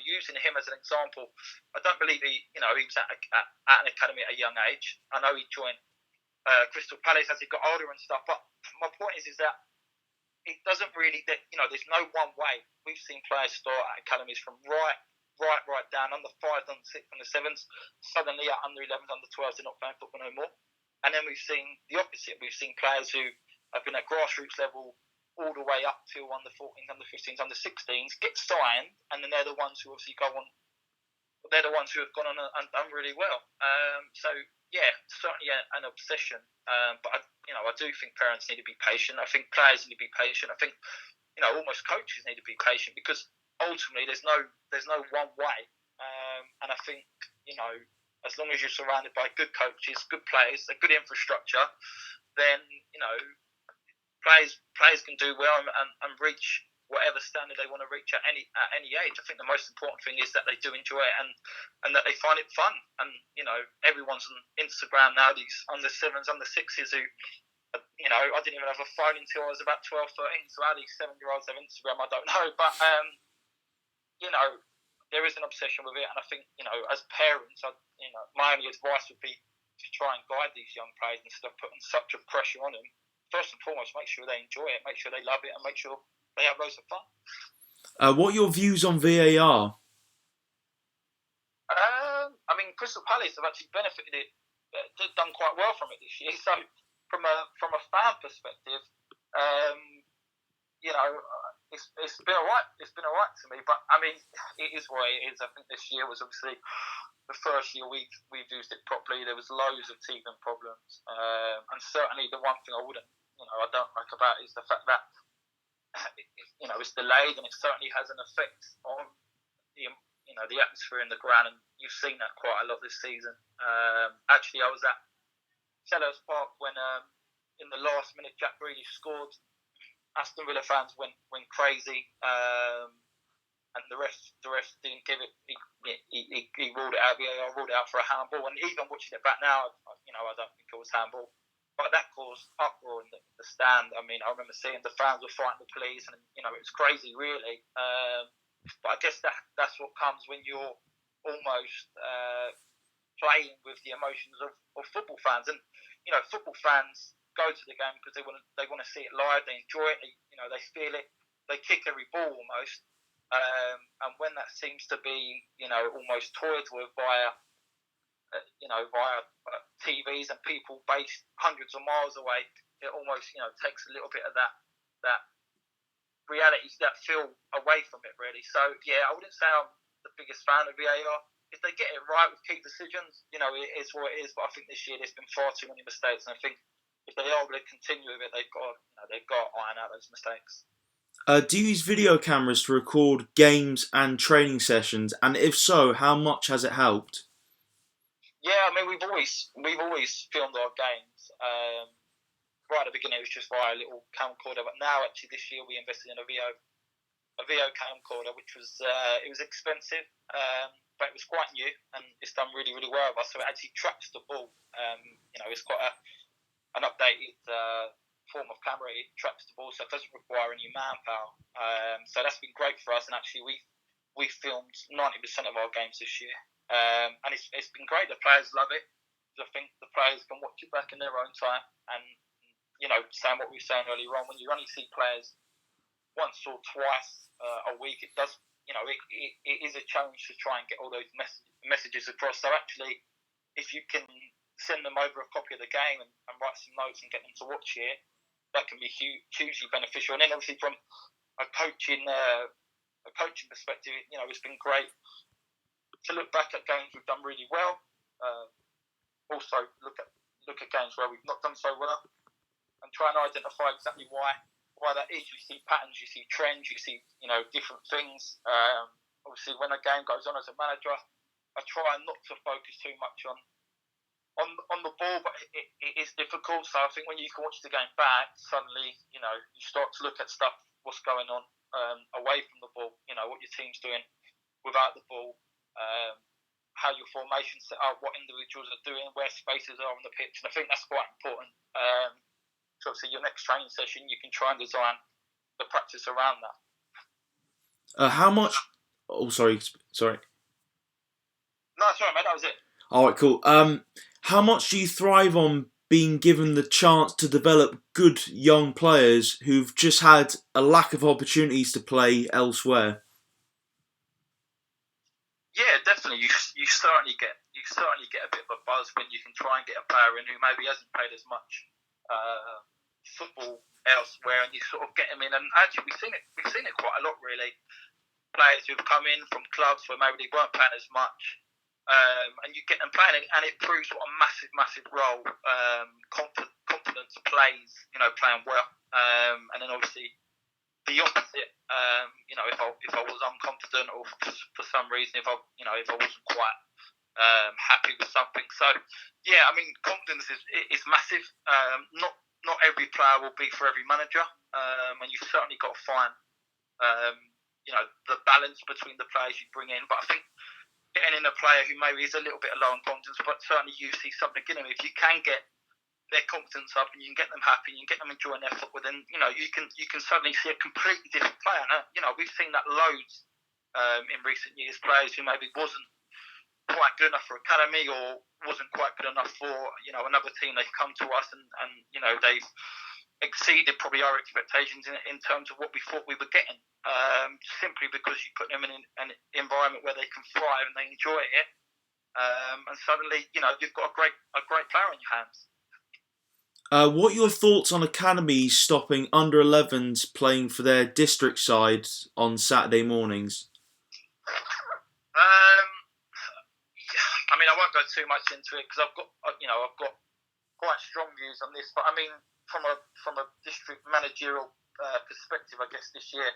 using him as an example, I don't believe he was at an academy at a young age. I know he joined Crystal Palace as he got older and stuff. But my point is that it doesn't really, there's no one way. We've seen players start at academies from right down, under 5s, under 6s, under 7s. Suddenly at under 11s, under 12s, they're not playing football no more. And then we've seen the opposite. We've seen players who have been at grassroots level all the way up to under 14s, under 15s, under 16s, get signed, and then they're the ones who obviously go on. They're the ones who have gone on and done really well. So certainly an obsession. But I do think parents need to be patient. I think players need to be patient. I think almost coaches need to be patient, because ultimately there's no one way. And I think as long as you're surrounded by good coaches, good players, a good infrastructure, then players can do well and reach whatever standard they want to reach at any age. I think the most important thing is that they do enjoy it and that they find it fun. And everyone's on Instagram now, these under 7s, under 6s who I didn't even have a phone until I was about 12, 13. So how these 7-year-olds have Instagram, I don't know. But there is an obsession with it, and I think as parents, my only advice would be to try and guide these young players instead of putting such a pressure on them. First and foremost, make sure they enjoy it, make sure they love it, and make sure they have loads of fun. What are your views on VAR? Crystal Palace have actually benefited it. They've done quite well from it this year. So, from a fan perspective, it's been alright. It's been alright to me. But it is what it is. I think this year was obviously the first year we've used it properly. There was loads of teething problems, and certainly the one thing I don't like about it is the fact that it's delayed, and it certainly has an effect on the atmosphere in the ground, and you've seen that quite a lot this season. Actually, I was at Selhurst Park when in the last minute Jack Grealish scored. Aston Villa fans went crazy, and the ref didn't give it. He ruled it out. VAR ruled it out for a handball, and even watching it back now, I don't think it was handball. But that caused uproar in the stand. I remember seeing the fans were fighting the police, and it was crazy, really. But I guess that's what comes when you're almost playing with the emotions of football fans. And football fans go to the game because they want to see it live. They enjoy it. They feel it. They kick every ball almost. And when that seems to be almost toyed with via TVs and people based hundreds of miles away, it almost takes a little bit of that reality, that feel away from it, really. So I wouldn't say I'm the biggest fan of VAR. If they get it right with key decisions, it is what it is. But I think this year there's been far too many mistakes, and I think if they are going to continue with it, they've got to iron out those mistakes. Do you use video cameras to record games and training sessions? And if so, how much has it helped? Yeah, we've always filmed our games. Right at the beginning, it was just via a little camcorder, but now actually this year we invested in a video camcorder, which was it was expensive, but it was quite new, and it's done really, really well with us. So it actually tracks the ball. It's quite an updated form of camera. It tracks the ball, so it doesn't require any manpower. So that's been great for us, and actually we filmed 90% of our games this year. And it's been great. The players love it. I think the players can watch it back in their own time. and saying what we were saying earlier on, when you only see players once or twice a week, it does, it is a challenge to try and get all those messages across. So actually, if you can send them over a copy of the game and write some notes and get them to watch it, that can be hugely beneficial. And then obviously from a coaching perspective, it's been great to look back at games we've done really well. Also look at games where we've not done so well, and try and identify exactly why that is. You see patterns, you see trends, you see different things. Obviously, when a game goes on as a manager, I try not to focus too much on the ball, but it is difficult. So I think when you can watch the game back, suddenly you start to look at stuff, what's going on away from the ball. What your team's doing without the ball. How your formation set up, what individuals are doing, where spaces are on the pitch, and I think that's quite important. So obviously, your next training session, you can try and design the practice around that. How much? Oh, sorry. No, sorry, mate. That was it. All right, cool. How much do you thrive on being given the chance to develop good young players who've just had a lack of opportunities to play elsewhere? Yeah, definitely. You certainly get a bit of a buzz when you can try and get a player in who maybe hasn't played as much football elsewhere, and you sort of get them in. And actually, we've seen it quite a lot, really. Players who've come in from clubs where maybe they weren't playing as much, and you get them playing, and it proves what a massive role confidence plays. Playing well, and then obviously the opposite. If I was unconfident or for some reason, if I wasn't quite happy with something. So yeah, I mean, confidence is massive. Not every player will be for every manager, and you've certainly got to find the balance between the players you bring in. But I think getting in a player who maybe is a little bit low on confidence, but certainly you see something in him, if you can get their confidence up and you can get them happy and you can get them enjoying their football, then you can suddenly see a completely different player. And, we've seen that loads in recent years. Players who maybe wasn't quite good enough for academy or wasn't quite good enough for another team. They've come to us and they've exceeded probably our expectations in terms of what we thought we were getting. Simply because you put them in an environment where they can thrive and they enjoy it, and suddenly you've got a great player on your hands. What are your thoughts on academies stopping under 11s playing for their district side on Saturday mornings? I mean, I won't go too much into it because I've got quite strong views on this. But I mean, from a district managerial perspective, I guess this year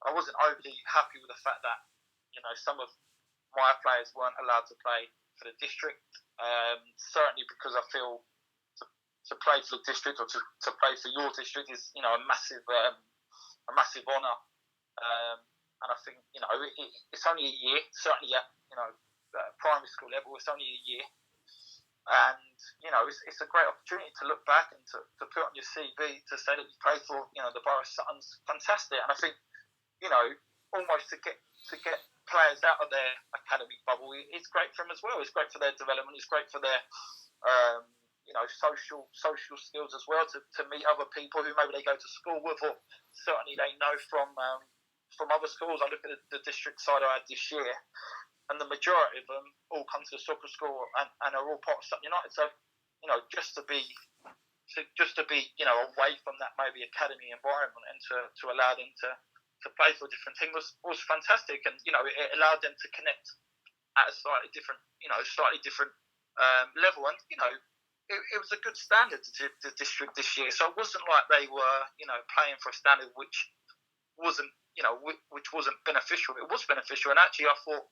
I wasn't overly happy with the fact that some of my players weren't allowed to play for the district. Certainly because I feel to play for the district or to play for your district is a massive honour, and I think it's only a year. Certainly at primary school level, it's only a year, and it's a great opportunity to look back and to put on your CV to say that you played for the Borough of Sutton's fantastic. And I think almost to get players out of their academy bubble, it's great for them as well. It's great for their development. It's great for their social skills as well, to meet other people who maybe they go to school with, or certainly they know from other schools. I look at the district side I had this year, and the majority of them all come to the soccer school and are all part of Sutton United. So just to be away from that maybe academy environment and to allow them to play for a different team was fantastic, and it allowed them to connect at a slightly different level, and it was a good standard to the district this year. So it wasn't like they were playing for a standard which wasn't beneficial. It was beneficial, and actually I thought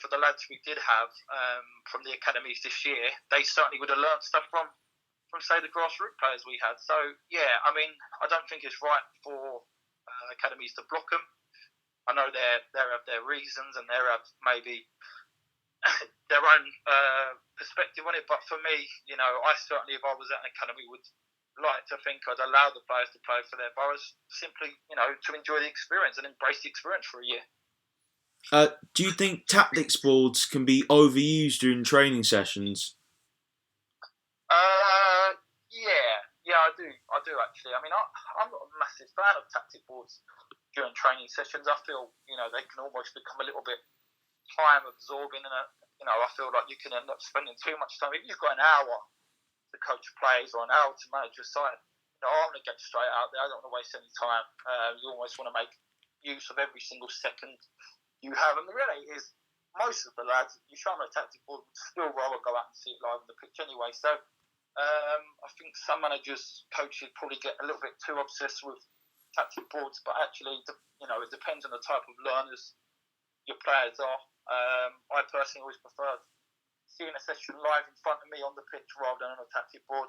for the lads we did have from the academies this year, they certainly would have learned stuff from say the grassroots players we had. So yeah, I mean, I don't think it's right for academies to block them. I know they have their reasons and they have maybe their own perspective on it, but for me, I certainly, if I was at an academy, would like to think I'd allow the players to play for their boroughs, simply, to enjoy the experience and embrace the experience for a year. Do you think tactics boards can be overused during training sessions? Yeah, Yeah, I do actually. I mean, I'm not a massive fan of tactic boards during training sessions. I feel, they can almost become a little bit time absorbing, and I feel like you can end up spending too much time. If you've got an hour to coach players or an hour to manage your side, I want to get straight out there. I don't want to waste any time. You almost want to make use of every single second you have. And the reality is, most of the lads, you show them a tactic board, would still rather go out and see it live on the pitch anyway. So I think some managers, coaches probably get a little bit too obsessed with tactic boards, but actually, it depends on the type of learners your players are. I personally always prefer seeing a session live in front of me on the pitch rather than on a tactic board.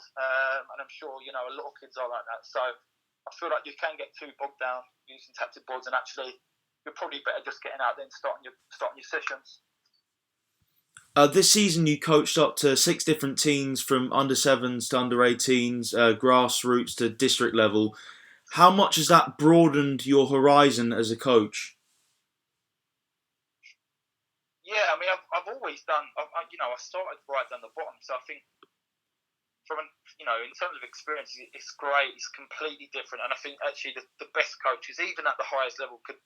And I'm sure, a lot of kids are like that. So I feel like you can get too bogged down using tactic boards, and actually, you're probably better just getting out there and starting your sessions. This season, you coached up to 6 different teams, from under 7s to under 18s, grassroots to district level. How much has that broadened your horizon as a coach? Yeah, I mean, I've always done. I started right down the bottom, so I think in terms of experience, it's great. It's completely different, and I think actually the best coaches, even at the highest level, could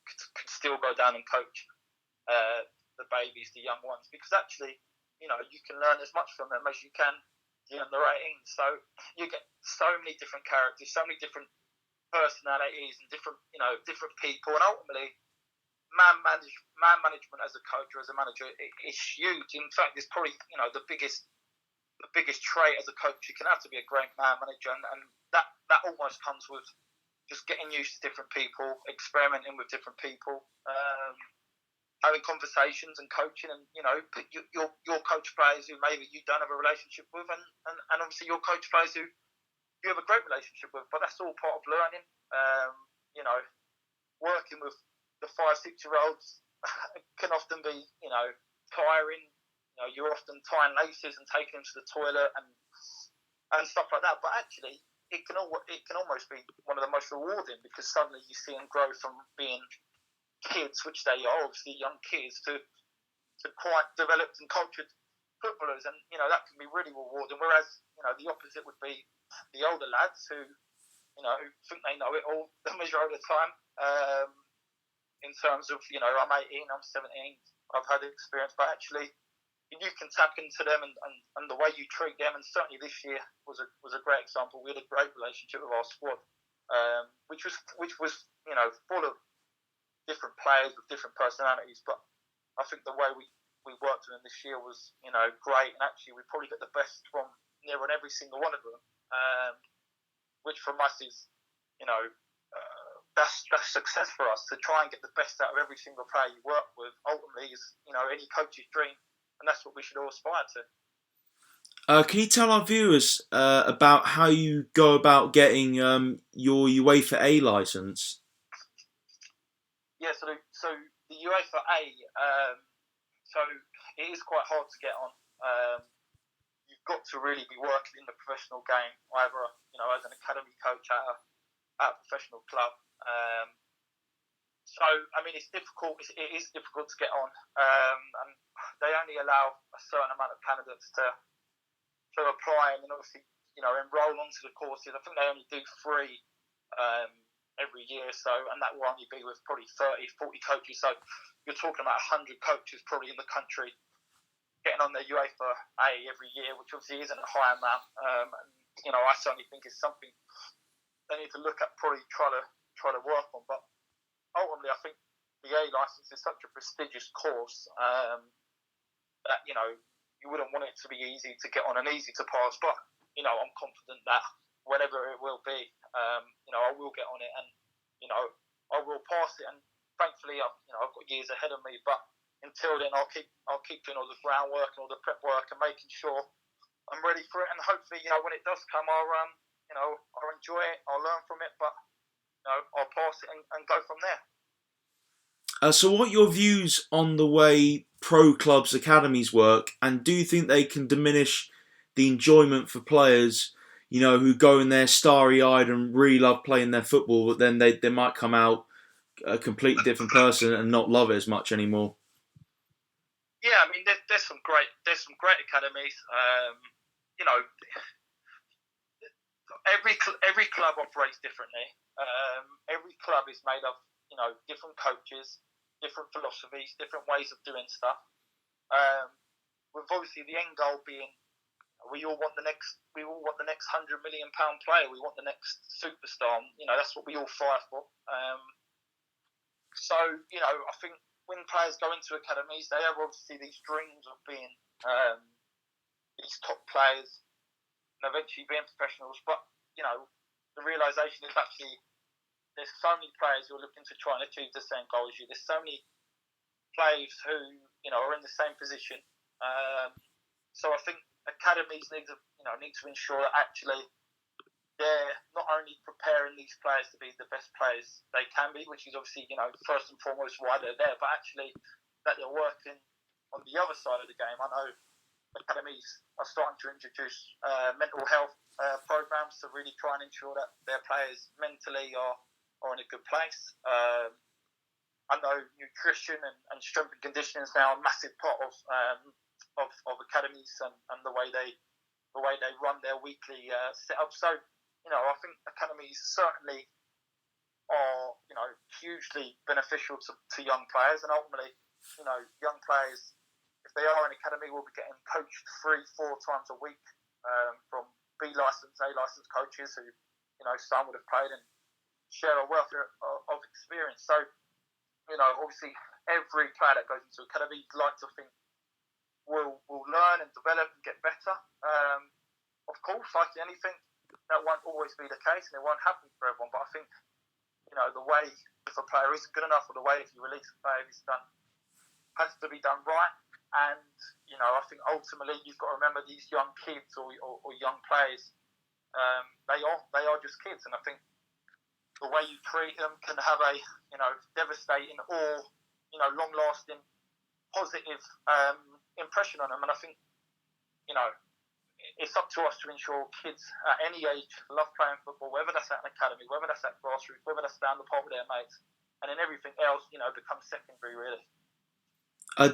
still go down and coach the babies, the young ones, because actually, you can learn as much from them as you can in the 18s. So you get so many different characters, so many different personalities, and different people, and ultimately, man management as a coach or as a manager is huge. In fact, it's probably the biggest trait as a coach you can have to be a great man manager, and that almost comes with just getting used to different people, experimenting with different people, having conversations and coaching, and your coach players who maybe you don't have a relationship with, and obviously your coach players who you have a great relationship with. But that's all part of learning. Working with the 5-6-year-olds can often be tiring. You're often tying laces and taking them to the toilet and stuff like that. But actually, it can almost be one of the most rewarding, because suddenly you see them grow from being kids, which they are, obviously young kids, to quite developed and cultured footballers, and that can be really rewarding. Whereas the opposite would be the older lads who think they know it all the majority of the time. In terms of I'm 18, I'm 17, I've had experience, but actually you can tap into them and the way you treat them. And certainly this year was a great example. We had a great relationship with our squad, which was full of different players with different personalities. But I think the way we worked with them this year was great, and actually we probably got the best from near on every single one of them, which from us is that's success for us. To try and get the best out of every single player you work with ultimately is any coach's dream, and that's what we should all aspire to. Can you tell our viewers about how you go about getting your UEFA A license? Yeah, so the UEFA A, so it is quite hard to get on. You've got to really be working in the professional game, either as an academy coach at a professional club. So I mean, it's difficult. It is difficult to get on, and they only allow a certain amount of candidates to apply, and then obviously enrol onto the courses. I think they only do 3 every year, and that will only be with probably 30, 40 coaches. So you're talking about 100 coaches probably in the country getting on the UEFA A every year, which obviously isn't a high amount. And I certainly think it's something they need to look at, probably try to work on. But ultimately, I think the A license is such a prestigious course that you wouldn't want it to be easy to get on and easy to pass. But I'm confident that whenever it will be, I will get on it, and I will pass it. And thankfully, I've got years ahead of me. But until then, I'll keep doing all the groundwork and all the prep work and making sure I'm ready for it. And hopefully, when it does come, I'll enjoy it. I'll learn from it, but I'll pass it and go from there. So what are your views on the way pro clubs' academies work, and do you think they can diminish the enjoyment for players, who go in there starry-eyed and really love playing their football, but then they might come out a completely different person and not love it as much anymore? Yeah, I mean, there's some great academies. every club operates differently. Every club is made of different coaches, different philosophies, different ways of doing stuff. With obviously the end goal being we all want the next £100 million player. We want the next superstar. That's what we all fight for. So I think when players go into academies, they have obviously these dreams of being these top players and eventually being professionals. But the realization is actually there's so many players who are looking to try and achieve the same goal as you. There's so many players who are in the same position. So I think academies need to ensure that actually they're not only preparing these players to be the best players they can be, which is obviously first and foremost why they're there, but actually that they're working on the other side of the game. I know academies are starting to introduce mental health programs to really try and ensure that their players mentally are in a good place. I know nutrition and strength and conditioning is now a massive part of academies and the way they run their weekly setup. So I think academies certainly are hugely beneficial to young players, and ultimately young players, if they are in academy, will be getting coached 3-4 times a week from B licensed, A licensed coaches who some would have played and share a wealth of experience. So obviously every player that goes into academy like to think will learn and develop and get better. Of course, like anything, that won't always be the case and it won't happen for everyone. But I think, the way if a player isn't good enough or the way if you release a player has to be done right. And, I think ultimately you've got to remember these young kids or young players, they are just kids. And I think the way you treat them can have a, devastating or, long-lasting positive impression on them. And I think, it's up to us to ensure kids at any age love playing football, whether that's at an academy, whether that's at grassroots, whether that's down the pub with their mates, and then everything else, becomes secondary, really.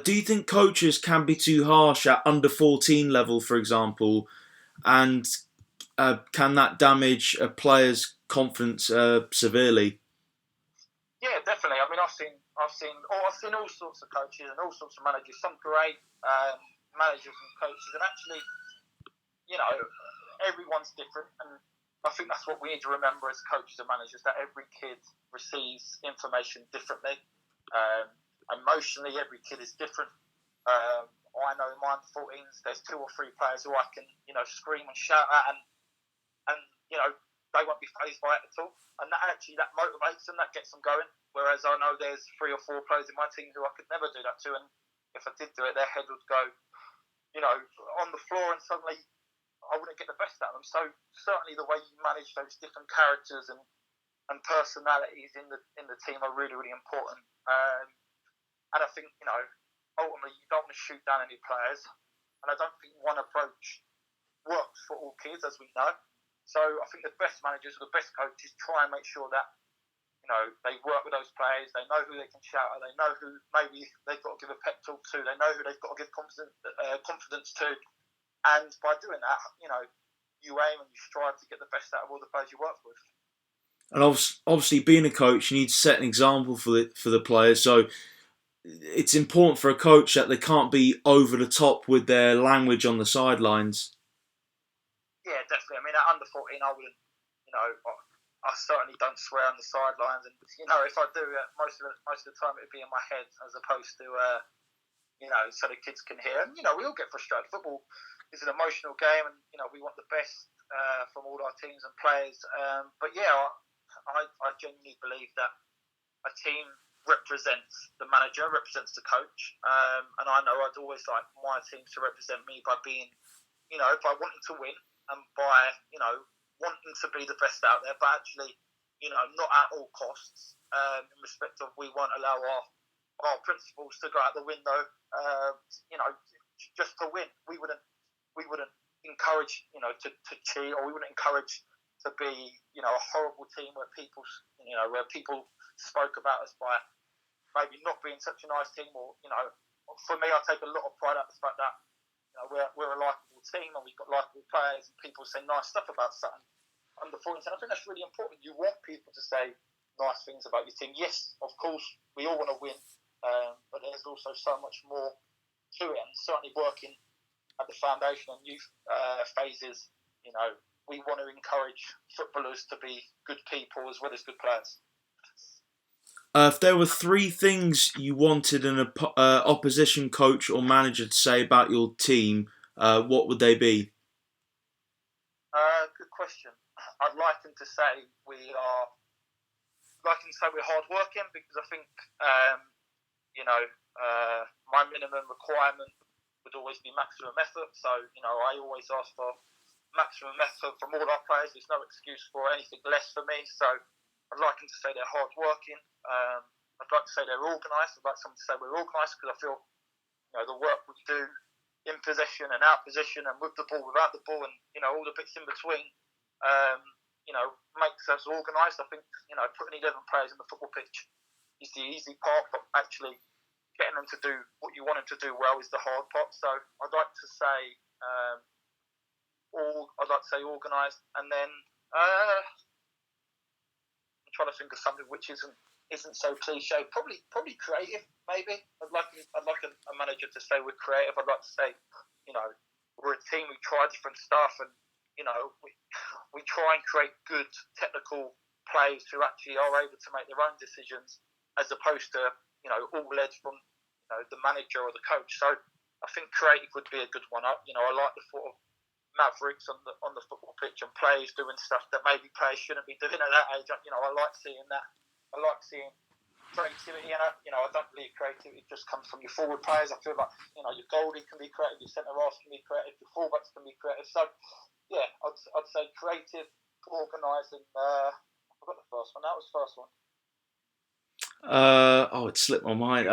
Do you think coaches can be too harsh at under 14 level, for example, and can that damage a player's confidence severely? Yeah, definitely. I mean, I've seen all sorts of coaches and all sorts of managers. Some great managers and coaches, and actually, everyone's different, and I think that's what we need to remember as coaches and managers, that every kid receives information differently. Emotionally, every kid is different. I know in my 14s, there's 2 or 3 players who I can, scream and shout at, and they won't be fazed by it at all. And that motivates them, that gets them going. Whereas I know there's 3 or 4 players in my team who I could never do that to, and if I did do it, their head would go, on the floor, and suddenly I wouldn't get the best out of them. So certainly the way you manage those different characters and personalities in the team are really, really important. And I think, ultimately you don't want to shoot down any players. And I don't think one approach works for all kids, as we know. So I think the best managers or the best coaches try and make sure that, they work with those players. They know who they can shout at. They know who maybe they've got to give a pep talk to. They know who they've got to give confidence to. And by doing that, you aim and you strive to get the best out of all the players you work with. And obviously, being a coach, you need to set an example for the players. So it's important for a coach that they can't be over the top with their language on the sidelines. Yeah, definitely. I mean, at under 14, I wouldn't, I certainly don't swear on the sidelines. And, if I do, most of the time it would be in my head as opposed to, so the kids can hear. And, we all get frustrated. Football is an emotional game and, we want the best from all our teams and players. But, yeah, I genuinely believe that a team represents the manager, represents the coach. And I know I'd always like my team to represent me by being, by wanting to win and by, wanting to be the best out there, but actually, not at all costs, in respect of we won't allow our principles to go out the window, just to win. We wouldn't encourage, to cheat, or we wouldn't encourage to be, a horrible team where people spoke about us by maybe not being such a nice team, or, for me, I take a lot of pride out of the fact that, we're a likeable team and we've got likeable players and people say nice stuff about Sutton. under 14s. And I think that's really important. You want people to say nice things about your team. Yes, of course, we all want to win, but there's also so much more to it. And certainly working at the foundation and youth phases, we want to encourage footballers to be good people as well as good players. If there were 3 things you wanted an opposition coach or manager to say about your team, what would they be? Good question. I'd like them to say we're hard working, because I think my minimum requirement would always be maximum effort. So I always ask for maximum effort from all our players. There's no excuse for anything less for me. So I'd like them to say they're hard working. I'd like to say they're organised. I'd like someone to say we're organised, because I feel the work we do in possession and out position and with the ball, without the ball, and all the bits in between, makes us organised. I think putting 11 players on the football pitch is the easy part, but actually getting them to do what you want them to do well is the hard part. So I'd like to say organised, and then I'm trying to think of something which isn't so cliche. Probably creative. Maybe I'd like a manager to say we're creative. I'd like to say we're a team. We try different stuff, and we try and create good technical players who actually are able to make their own decisions, as opposed to all led from the manager or the coach. So I think creative would be a good one. I like the thought of mavericks on the football pitch and players doing stuff that maybe players shouldn't be doing at that age. I like seeing that. I like seeing creativity, and I don't believe creativity just comes from your forward players. I feel like your goalie can be creative, your centre half can be creative, your fullbacks can be creative. So yeah, I'd say creative, organised, and I forgot the first one. That was the first one. It slipped my mind.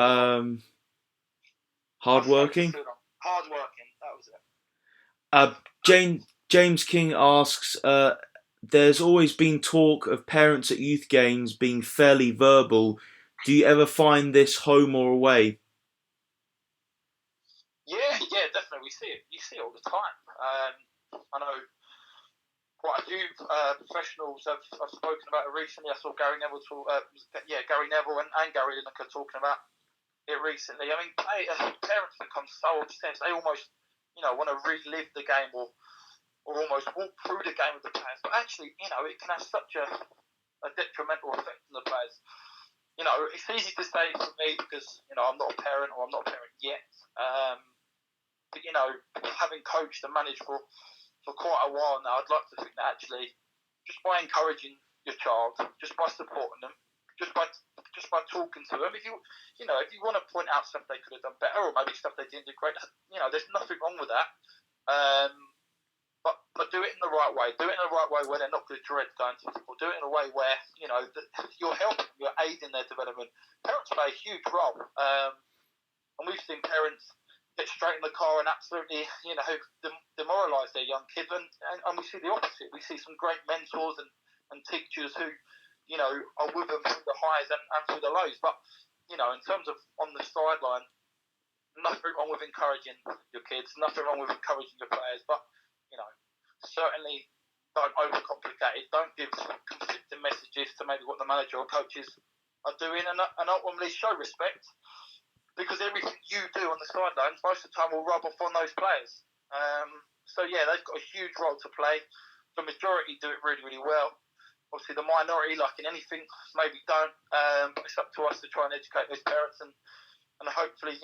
Hardworking. Hardworking. That was it. James King asks, there's always been talk of parents at youth games being fairly verbal. Do you ever find this home or away? Yeah, definitely. We see it. You see it all the time. I know quite a few professionals have spoken about it recently. I saw Gary Neville and Gary Lineker talking about it recently. I mean, parents become so obsessed. They almost, want to relive the game or almost walk through the game with the players. But actually, it can have such a detrimental effect on the players. It's easy to say for me because, I'm not a parent, or I'm not a parent yet. But, having coached and managed for quite a while now, I'd like to think that actually, just by encouraging your child, just by supporting them, just by talking to them, if you want to point out stuff they could have done better, or maybe stuff they didn't do great, there's nothing wrong with that. But do it in the right way. Do it in the right way where they're not going to dread going to football. Do it in a way where you're helping, you're aiding their development. Parents play a huge role, and we've seen parents get straight in the car and absolutely, demoralise their young kids. And we see the opposite. We see some great mentors and teachers who, are with them through the highs and through the lows. But, in terms of on the sideline, nothing wrong with encouraging your kids, nothing wrong with encouraging your players. But, certainly don't overcomplicate it. Don't give conflicting messages to maybe what the manager or coaches are doing, and ultimately show respect. Because everything you do on the sidelines, most of the time, will rub off on those players. So, they've got a huge role to play. The majority do it really, really well. Obviously, the minority, like in anything, maybe don't. But it's up to us to try and educate those parents and hopefully,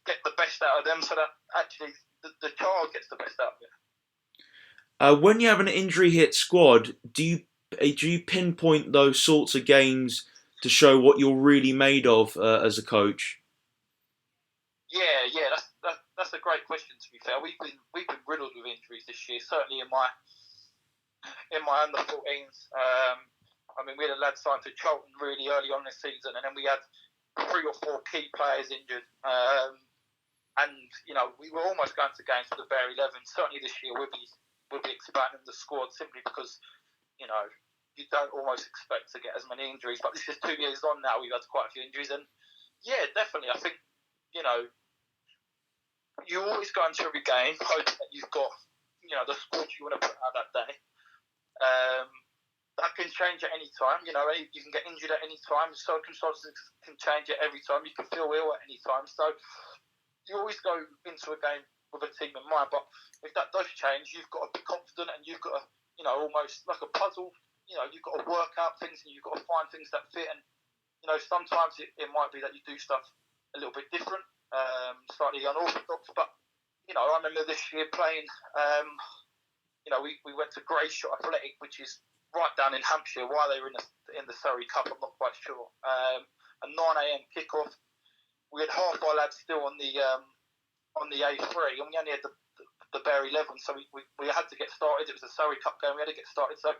get the best out of them so that actually the child gets the best out of it. When you have an injury-hit squad, do you pinpoint those sorts of games to show what you're really made of as a coach? Yeah, that's a great question. To be fair, we've been riddled with injuries this year. Certainly in my under 14s. We had a lad signed to Charlton really early on this season, and then we had 3 or 4 key players injured. And we were almost going to games with the bare 11. Certainly this year we'll be expanding the squad simply because you don't almost expect to get as many injuries. But this is 2 years on now. We've had quite a few injuries, and yeah, definitely. I think you always go into every game hoping that you've got the squad you want to put out that day. That can change at any time. You can get injured at any time. Circumstances can change at every time. You can feel ill at any time. So you always go into a game with a team in mind. But if that does change, you've got to be confident, and you've got to, almost like a puzzle. You've got to work out things, and you've got to find things that fit. And sometimes it might be that you do stuff a little bit different, slightly unorthodox. But I remember this year playing. We went to Greyshot Athletic, which is right down in Hampshire. Why they were in the Surrey Cup, I'm not quite sure. A 9 a.m. kickoff. We had half our lads still on the A3, and we only had the bare 11, so we had to get started. It was a Surrey Cup game. We had to get started, so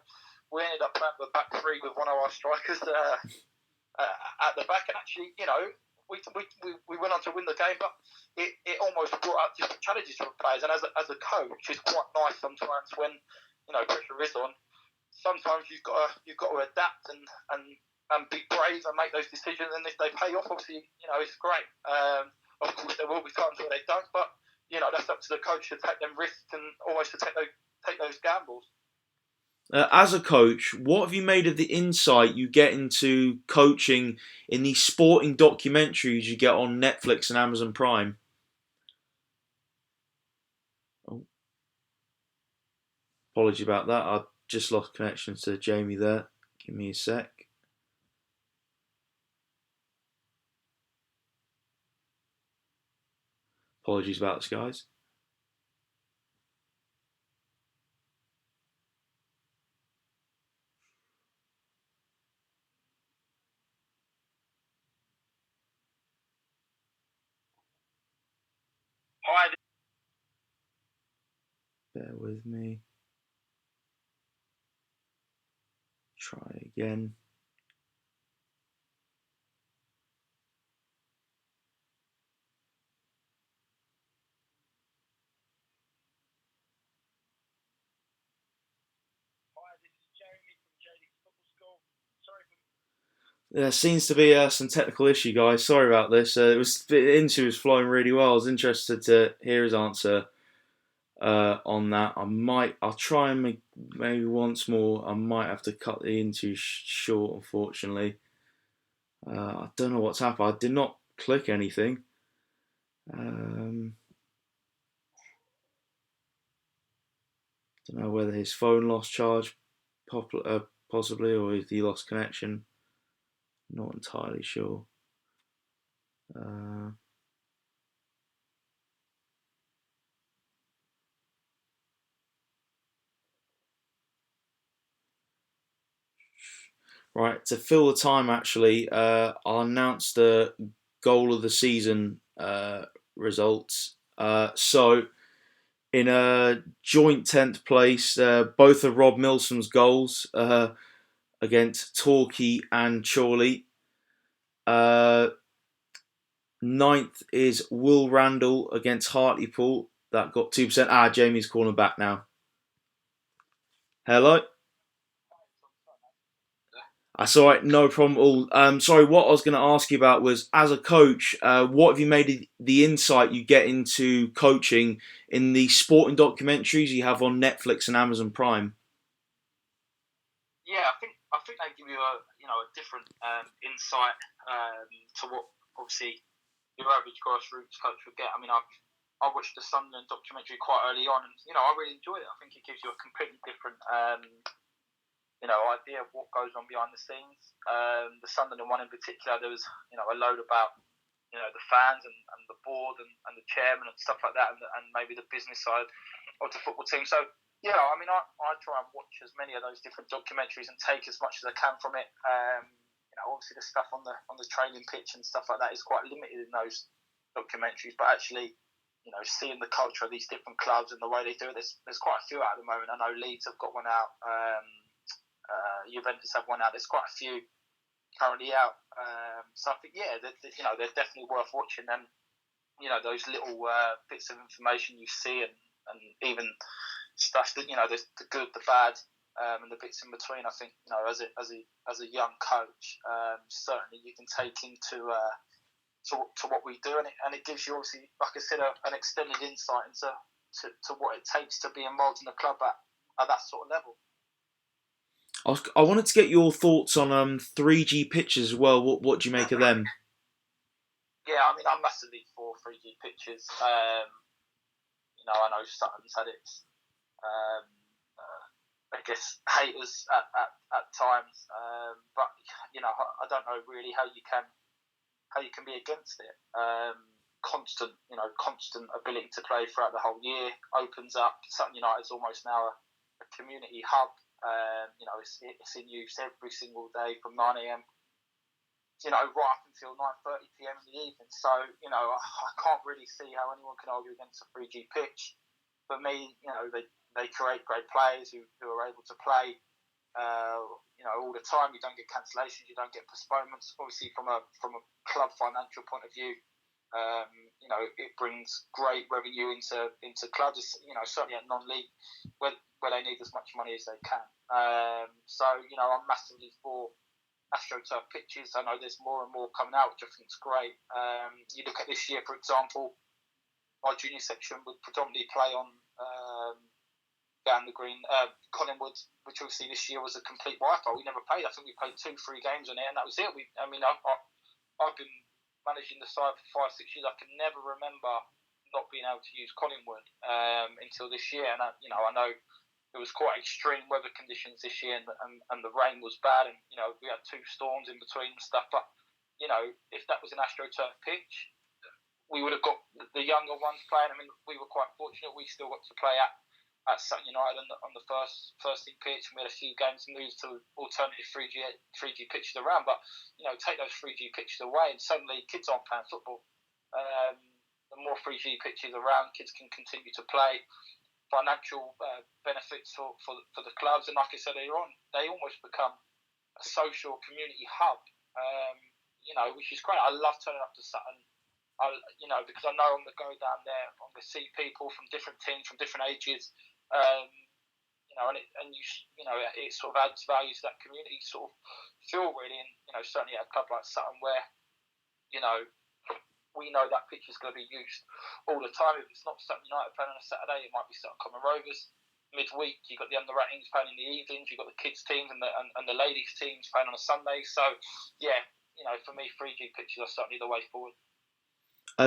we ended up playing the back three with one of our strikers at the back, and actually, we went on to win the game, but it almost brought out different challenges for players. And as a coach, it's quite nice sometimes when pressure is on. Sometimes you've got to adapt and be brave and make those decisions. And if they pay off, obviously, it's great. Of course, there will be times where they don't, but that's up to the coach to take them risks and almost to take those gambles. As a coach, what have you made of the insight you get into coaching in these sporting documentaries you get on Netflix and Amazon Prime? Oh. Apologies about that. I just lost connection to Jaime there. Give me a sec. Apologies about this, guys. Hi. Bear with me. Try again. There seems to be some technical issue, guys. Sorry about this. The interview was flowing really well. I was interested to hear his answer on that. I'll try and make maybe once more. I might have to cut the interview short, unfortunately. I don't know what's happened. I did not click anything. Don't know whether his phone lost charge, possibly, or if he lost connection. Not entirely sure. Right, to fill the time, actually, I'll announce the goal of the season results. So, in a joint 10th place, both of Rob Milsom's goals against Torquay and Chorley. 9th is Will Randall against Hartlepool. That got 2%. Jamie's calling back now. Hello? That's all right, no problem at all. Sorry, what I was going to ask you about was, as a coach, what have you made the insight you get into coaching in the sporting documentaries you have on Netflix and Amazon Prime? Yeah, I think they give you a different insight to what obviously your average grassroots coach would get. I mean, I watched the Sutton documentary quite early on, and I really enjoyed it. I think it gives you a completely different idea of what goes on behind the scenes. The Sunderland one in particular, there was a load about the fans and the board and the chairman and stuff like that, and maybe the business side of the football team. So I mean, I try and watch as many of those different documentaries and take as much as I can from it. Obviously the stuff on the training pitch and stuff like that is quite limited in those documentaries, but actually seeing the culture of these different clubs and the way they do it, there's quite a few out at the moment. I know Leeds have got one out. Juventus have one out. There's quite a few currently out. So I think they're definitely worth watching. And those little bits of information you see, and even stuff that there's the good, the bad, and the bits in between. I think as a young coach, certainly you can take into to what we do, and it gives you obviously, like I said, an extended insight into to what it takes to be involved in a club at that sort of level. I wanted to get your thoughts on 3G pitches as well. What do you make of them? Yeah, I mean, I'm massively for 3G pitches. I know Sutton's had its, I guess, haters at times, but I don't know really how you can be against it. Constant ability to play throughout the whole year opens up. Sutton United is almost now a community hub. It's in use every single day from 9 a.m. Right up until 9:30 p.m. in the evening. So, I can't really see how anyone can argue against a 3G pitch. For me, they create great players who are able to play, all the time. You don't get cancellations, you don't get postponements. Obviously, from a club financial point of view, it brings great revenue into clubs. Certainly at non-league, where they need as much money as they can. So, I'm massively for AstroTurf pitches. I know there's more and more coming out, which I think is great. You look at this year, for example, my junior section would predominantly play on down the green, Collingwood, which obviously this year was a complete wipeout. We never played. I think we played 2-3 games on it, and that was it. I've been managing the side for 5-6 years. I can never remember not being able to use Collingwood until this year. And I know it was quite extreme weather conditions this year, and the rain was bad, and we had 2 storms in between and stuff. But if that was an AstroTurf pitch, we would have got the younger ones playing. I mean, we were quite fortunate. We still got to play at Sutton United on the first team pitch, and we had a few games moved to alternative 3G pitches around. But take those 3G pitches away, and suddenly kids aren't playing football. The more 3G pitches around, kids can continue to play. Financial benefits for the clubs, and like I said earlier on, they almost become a social community hub. Which is great. I love turning up to Sutton. Because I know I'm going to go down there, I'm going to see people from different teams, from different ages, it sort of adds value to that community sort of feel really, and certainly at a club like Sutton where we know that pitch is going to be used all the time. If it's not Sutton United playing on a Saturday, it might be Sutton Common Rovers. Midweek, you've got the under 18s playing in the evenings, you've got the kids teams and the ladies teams playing on a Sunday. So yeah, for me, 3G pitches are certainly the way forward.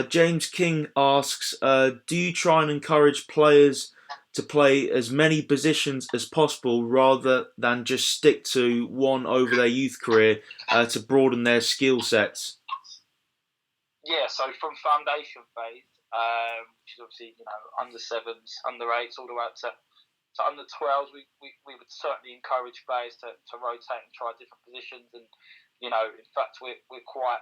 James King asks, do you try and encourage players to play as many positions as possible rather than just stick to one over their youth career to broaden their skill sets? Yeah, so from foundation phase, which is obviously under 7s, under 8s, all the way up to under 12s, we would certainly encourage players to rotate and try different positions. And in fact, we're quite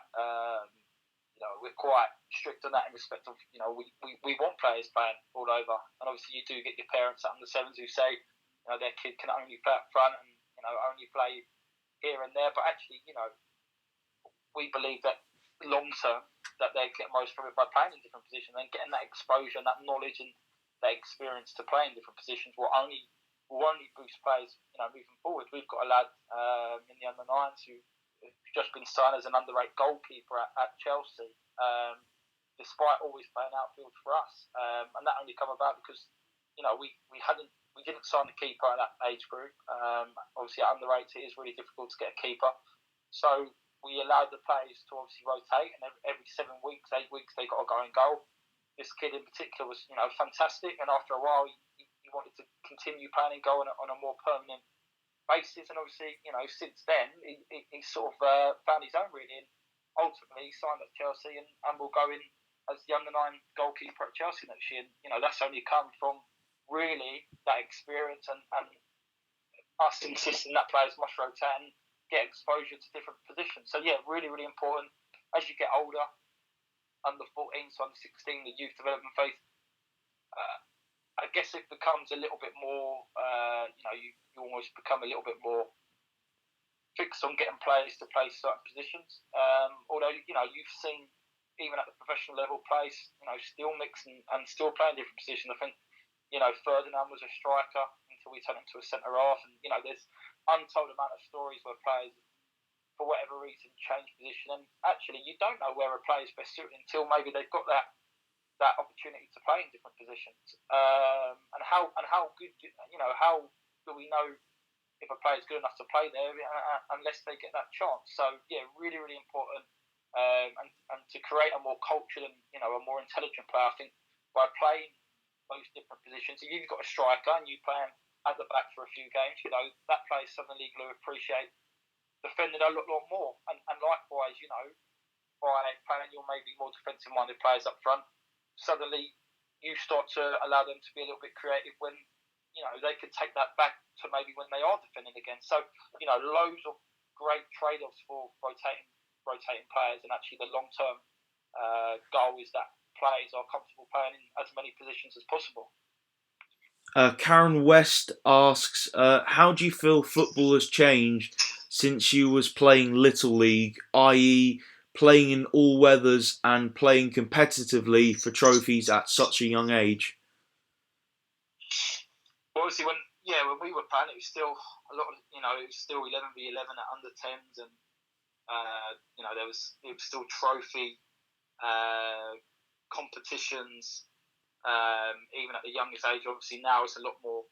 we're quite strict on that in respect of we want players playing all over. And obviously, you do get your parents at under 7s who say their kid can only play up front and only play here and there. But actually, we believe that long term that they get most from it by playing in different positions and getting that exposure and that knowledge and that experience to play in different positions will only boost players moving forward. We've got a lad in the under 9s who's just been signed as an under 8 goalkeeper at Chelsea, despite always playing outfield for us, and that only come about because we didn't sign a keeper at that age group. Obviously at under 8 it is really difficult to get a keeper, so we allowed the players to obviously rotate, and every 7 weeks, 8 weeks, they got to go and goal. This kid in particular was, fantastic, and after a while, he wanted to continue playing and goal on a more permanent basis. And obviously, since then, he sort of found his own really, and ultimately he signed at Chelsea and will go in as the under 9 goalkeeper at Chelsea next year. And, that's only come from really that experience and us insisting that players must rotate and get exposure to different positions. So yeah, really, really important. As you get older, under 14 to under 16, the youth development phase, I guess it becomes a little bit more, you almost become a little bit more fixed on getting players to play certain positions. Although, you've seen, even at the professional level, players, still mix and still playing different positions. I think, Ferdinand was a striker until we turned him to a centre-half. And, there's untold amount of stories where players, for whatever reason, change position. And actually, you don't know where a player's best suited until maybe they've got that opportunity to play in different positions. And how good, how do we know if a player's good enough to play there unless they get that chance. So yeah, really, really important. And to create a more cultured and a more intelligent player, I think by playing those different positions, if you've got a striker and you play him at the back for a few games, that player suddenly going to appreciate defending a lot more. And likewise, by playing your maybe more defensive-minded players up front, suddenly you start to allow them to be a little bit creative when they could take that back to maybe when they are defending again. So loads of great trade-offs for rotating players, and actually the long-term goal is that players are comfortable playing in as many positions as possible. Karen West asks, how do you feel football has changed since you was playing Little League, i.e. playing in all weathers and playing competitively for trophies at such a young age? Well, obviously, when we were playing, it was still a lot of, it was still 11v11 at under 10s, and it was still trophy competitions, even at the youngest age. Obviously, now it's a lot more,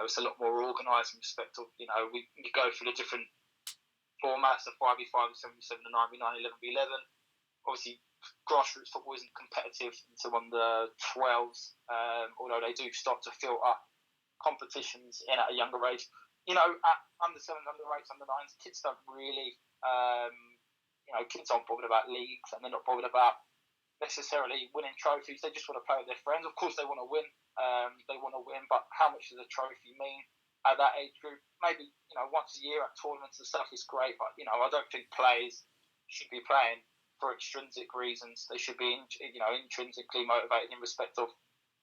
it's a lot more organised in respect of, we go through the different formats, the 5v5, 7v7, the 9v9, 11v11. Obviously, grassroots football isn't competitive until under 12s, although they do start to filter competitions in at a younger age. At under 7s, under 8s, under 9s, kids don't really, kids aren't bothered about leagues, and they're not bothered about necessarily winning trophies. They just want to play with their friends. Of course, they want to win. But how much does a trophy mean at that age group? Maybe once a year at tournaments and stuff is great, but I don't think players should be playing for extrinsic reasons. They should be intrinsically motivated in respect of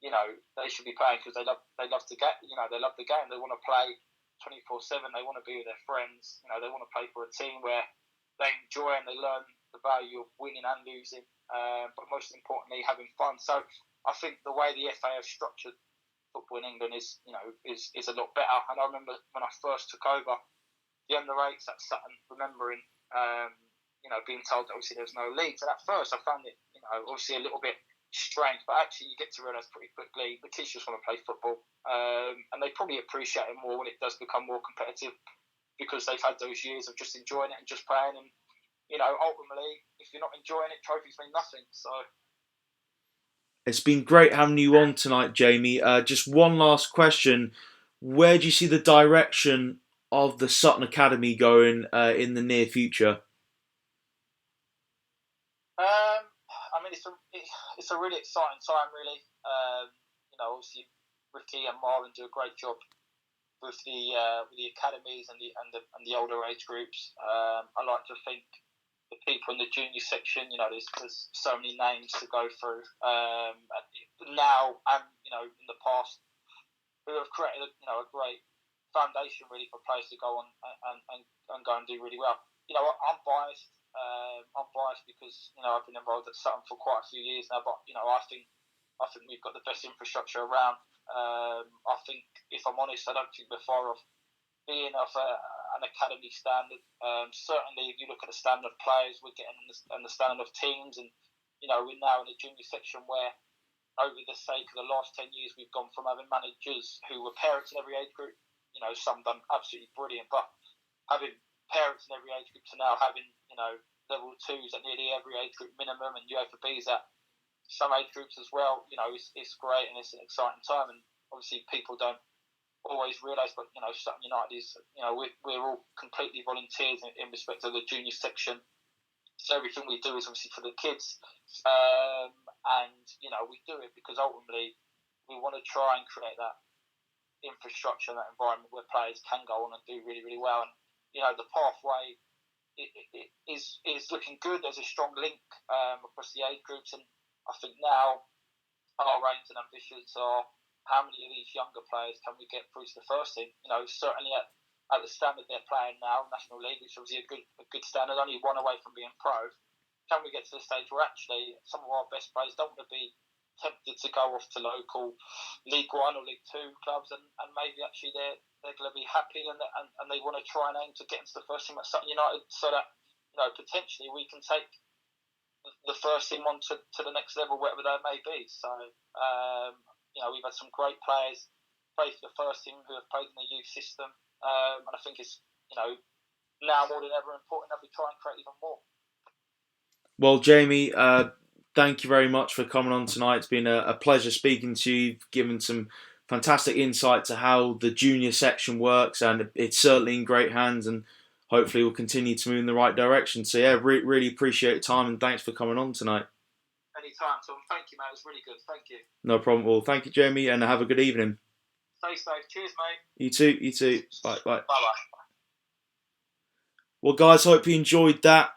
they should be playing because they love the game. They love the game. They want to play 24/7. They want to be with their friends. They want to play for a team where they enjoy and they learn the value of winning and losing, but most importantly, having fun. So I think the way the FA have structured football in England is a lot better. And I remember when I first took over the under 8s at Sutton, remembering being told that obviously there's no leagues. And at first I found it obviously a little bit strange, but actually you get to realise pretty quickly the kids just want to play football, and they probably appreciate it more when it does become more competitive, because they've had those years of just enjoying it and just playing. And ultimately, if you're not enjoying it, trophies mean nothing. So it's been great having you on tonight, Jamie. Just one last question: where do you see the direction of the Sutton Academy going in the near future? I mean, it's a really exciting time, really. Obviously, Ricky and Marlon do a great job with the academies and the older age groups. I like to think the people in the junior section, there's so many names to go through now and in the past, who have created a great foundation really for players to go on and go and do really well. I'm biased. I'm biased because I've been involved at Sutton for quite a few years now, but I think we've got the best infrastructure around. I think, if I'm honest, I don't think we're far off being of an academy standard. Certainly, if you look at the standard of players, we're getting and the standard of teams, and we're now in a junior section where, over the sake of the last 10 years, we've gone from having managers who were parents in every age group. Some done absolutely brilliant, but having parents in every age group to now having level 2s at nearly every age group minimum, and UEFA Bs at some age groups as well. It's great, and it's an exciting time. And obviously, people don't always realise, but Sutton United is we're all completely volunteers in respect of the junior section. So everything we do is obviously for the kids, and we do it because ultimately we want to try and create that infrastructure, that environment where players can go on and do really, really well. And the pathway is looking good. There's a strong link across the age groups, and I think now our aims and ambitions are how many of these younger players can we get through to the first team. Certainly at the standard they're playing now, National League, which is obviously a good standard, only one away from being pro. Can we get to the stage where actually some of our best players don't want to be tempted to go off to local League 1 or League 2 clubs, and maybe actually they're going to be happy and they want to try and aim to get into the first team at Sutton United, so that potentially we can take the first team on to the next level, whatever that may be. So we've had some great players play for the first team who have played in the youth system. And I think it's, now more than ever important that we try and create even more. Well, Jamie, thank you very much for coming on tonight. It's been a pleasure speaking to you. You've given some fantastic insight to how the junior section works, and it's certainly in great hands, and hopefully we'll continue to move in the right direction. So yeah, really appreciate your time, and thanks for coming on tonight. Anytime, Tom. Thank you, mate. It was really good. Thank you. No problem at all. Thank you, Jamie, and have a good evening. Stay safe. Cheers, mate. You too. Bye. Bye-bye. Well, guys, hope you enjoyed that.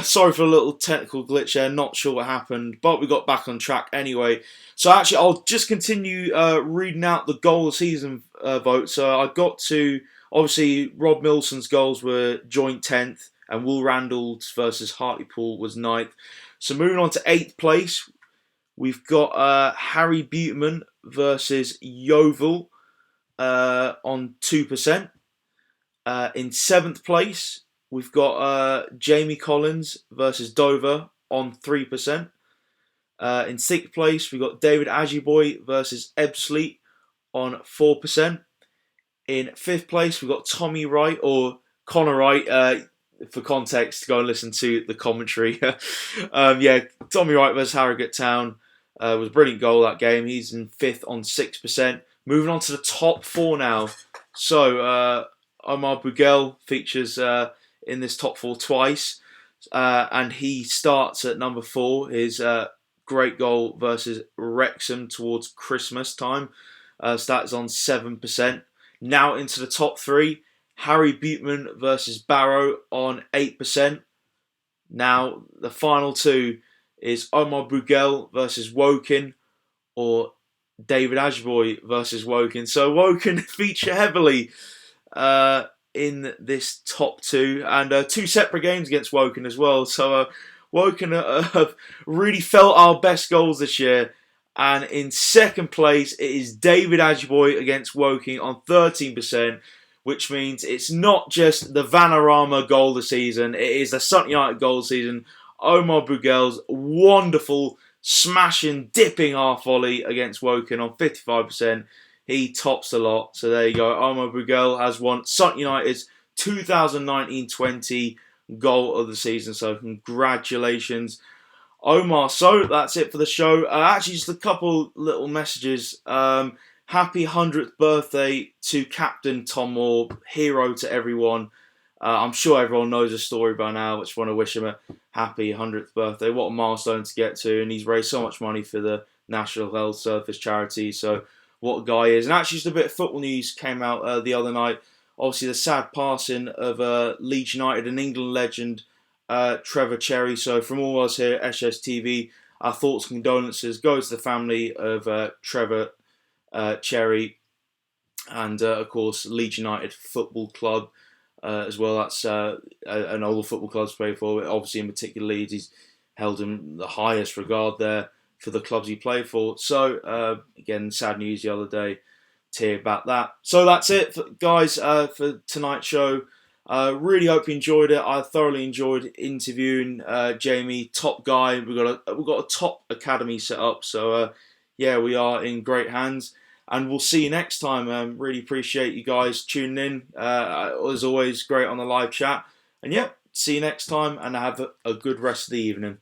Sorry for a little technical glitch there, not sure what happened, but we got back on track anyway. So actually, I'll just continue reading out the goal of the season vote. So I got to, obviously, Rob Milson's goals were joint 10th, and Will Randall's versus Hartlepool was 9th. So moving on to 8th place, we've got Harry Buteman versus Yeovil on 2%. In 7th place, we've got Jamie Collins versus Dover on 3%. In 6th place, we've got David Ajiboy versus Ebbsfleet on 4%. In 5th place, we've got Tommy Wright, or Connor Wright, for context, go and listen to the commentary. Tommy Wright versus Harrogate Town was a brilliant goal that game. He's in 5th on 6%. Moving on to the top 4 now. So, Omar Bugel features in this top 4 twice, and he starts at number 4. His great goal versus Wrexham towards Christmas time. So that is on 7%. Now into the top 3. Harry Buteman versus Barrow on 8%. Now the final 2 is Omar Bugel versus Woking, or David Ajiboy versus Woking. So Woking feature heavily in this top 2, and 2 separate games against Woking as well. So Woking have really felt our best goals this year. And in 2nd place, it is David Ajiboy against Woking on 13%, which means it's not just the Vanarama goal of the season, it is the Sutton United goal of the season. Omar Bugel's wonderful, smashing, dipping half volley against Woking on 55%. He tops the lot. So there you go. Omar Bugel has won Sutton United's 2019-20 goal of the season. So congratulations, Omar. So that's it for the show. Actually, just a couple little messages. Happy 100th birthday to Captain Tom Moore, hero to everyone. I'm sure everyone knows the story by now. I just want to wish him a happy 100th birthday. What a milestone to get to. And he's raised so much money for the National Health Service charity. So what a guy is. And actually, just a bit of football news came out the other night. Obviously, the sad passing of Leeds United and England legend Trevor Cherry. So from all of us here at SUFCtv, our thoughts and condolences go to the family of Trevor Cherry, and of course Leeds United Football Club as well. That's an all the football clubs play for. Obviously, in particular Leeds, he's held in the highest regard there for the clubs he played for. So again, sad news the other day to hear about that. So that's it, guys, for tonight's show. Really hope you enjoyed it. I thoroughly enjoyed interviewing Jamie, top guy. We've got a top academy set up. So yeah, we are in great hands, and we'll see you next time. Really appreciate you guys tuning in. As always, great on the live chat. And yeah, see you next time, and have a good rest of the evening.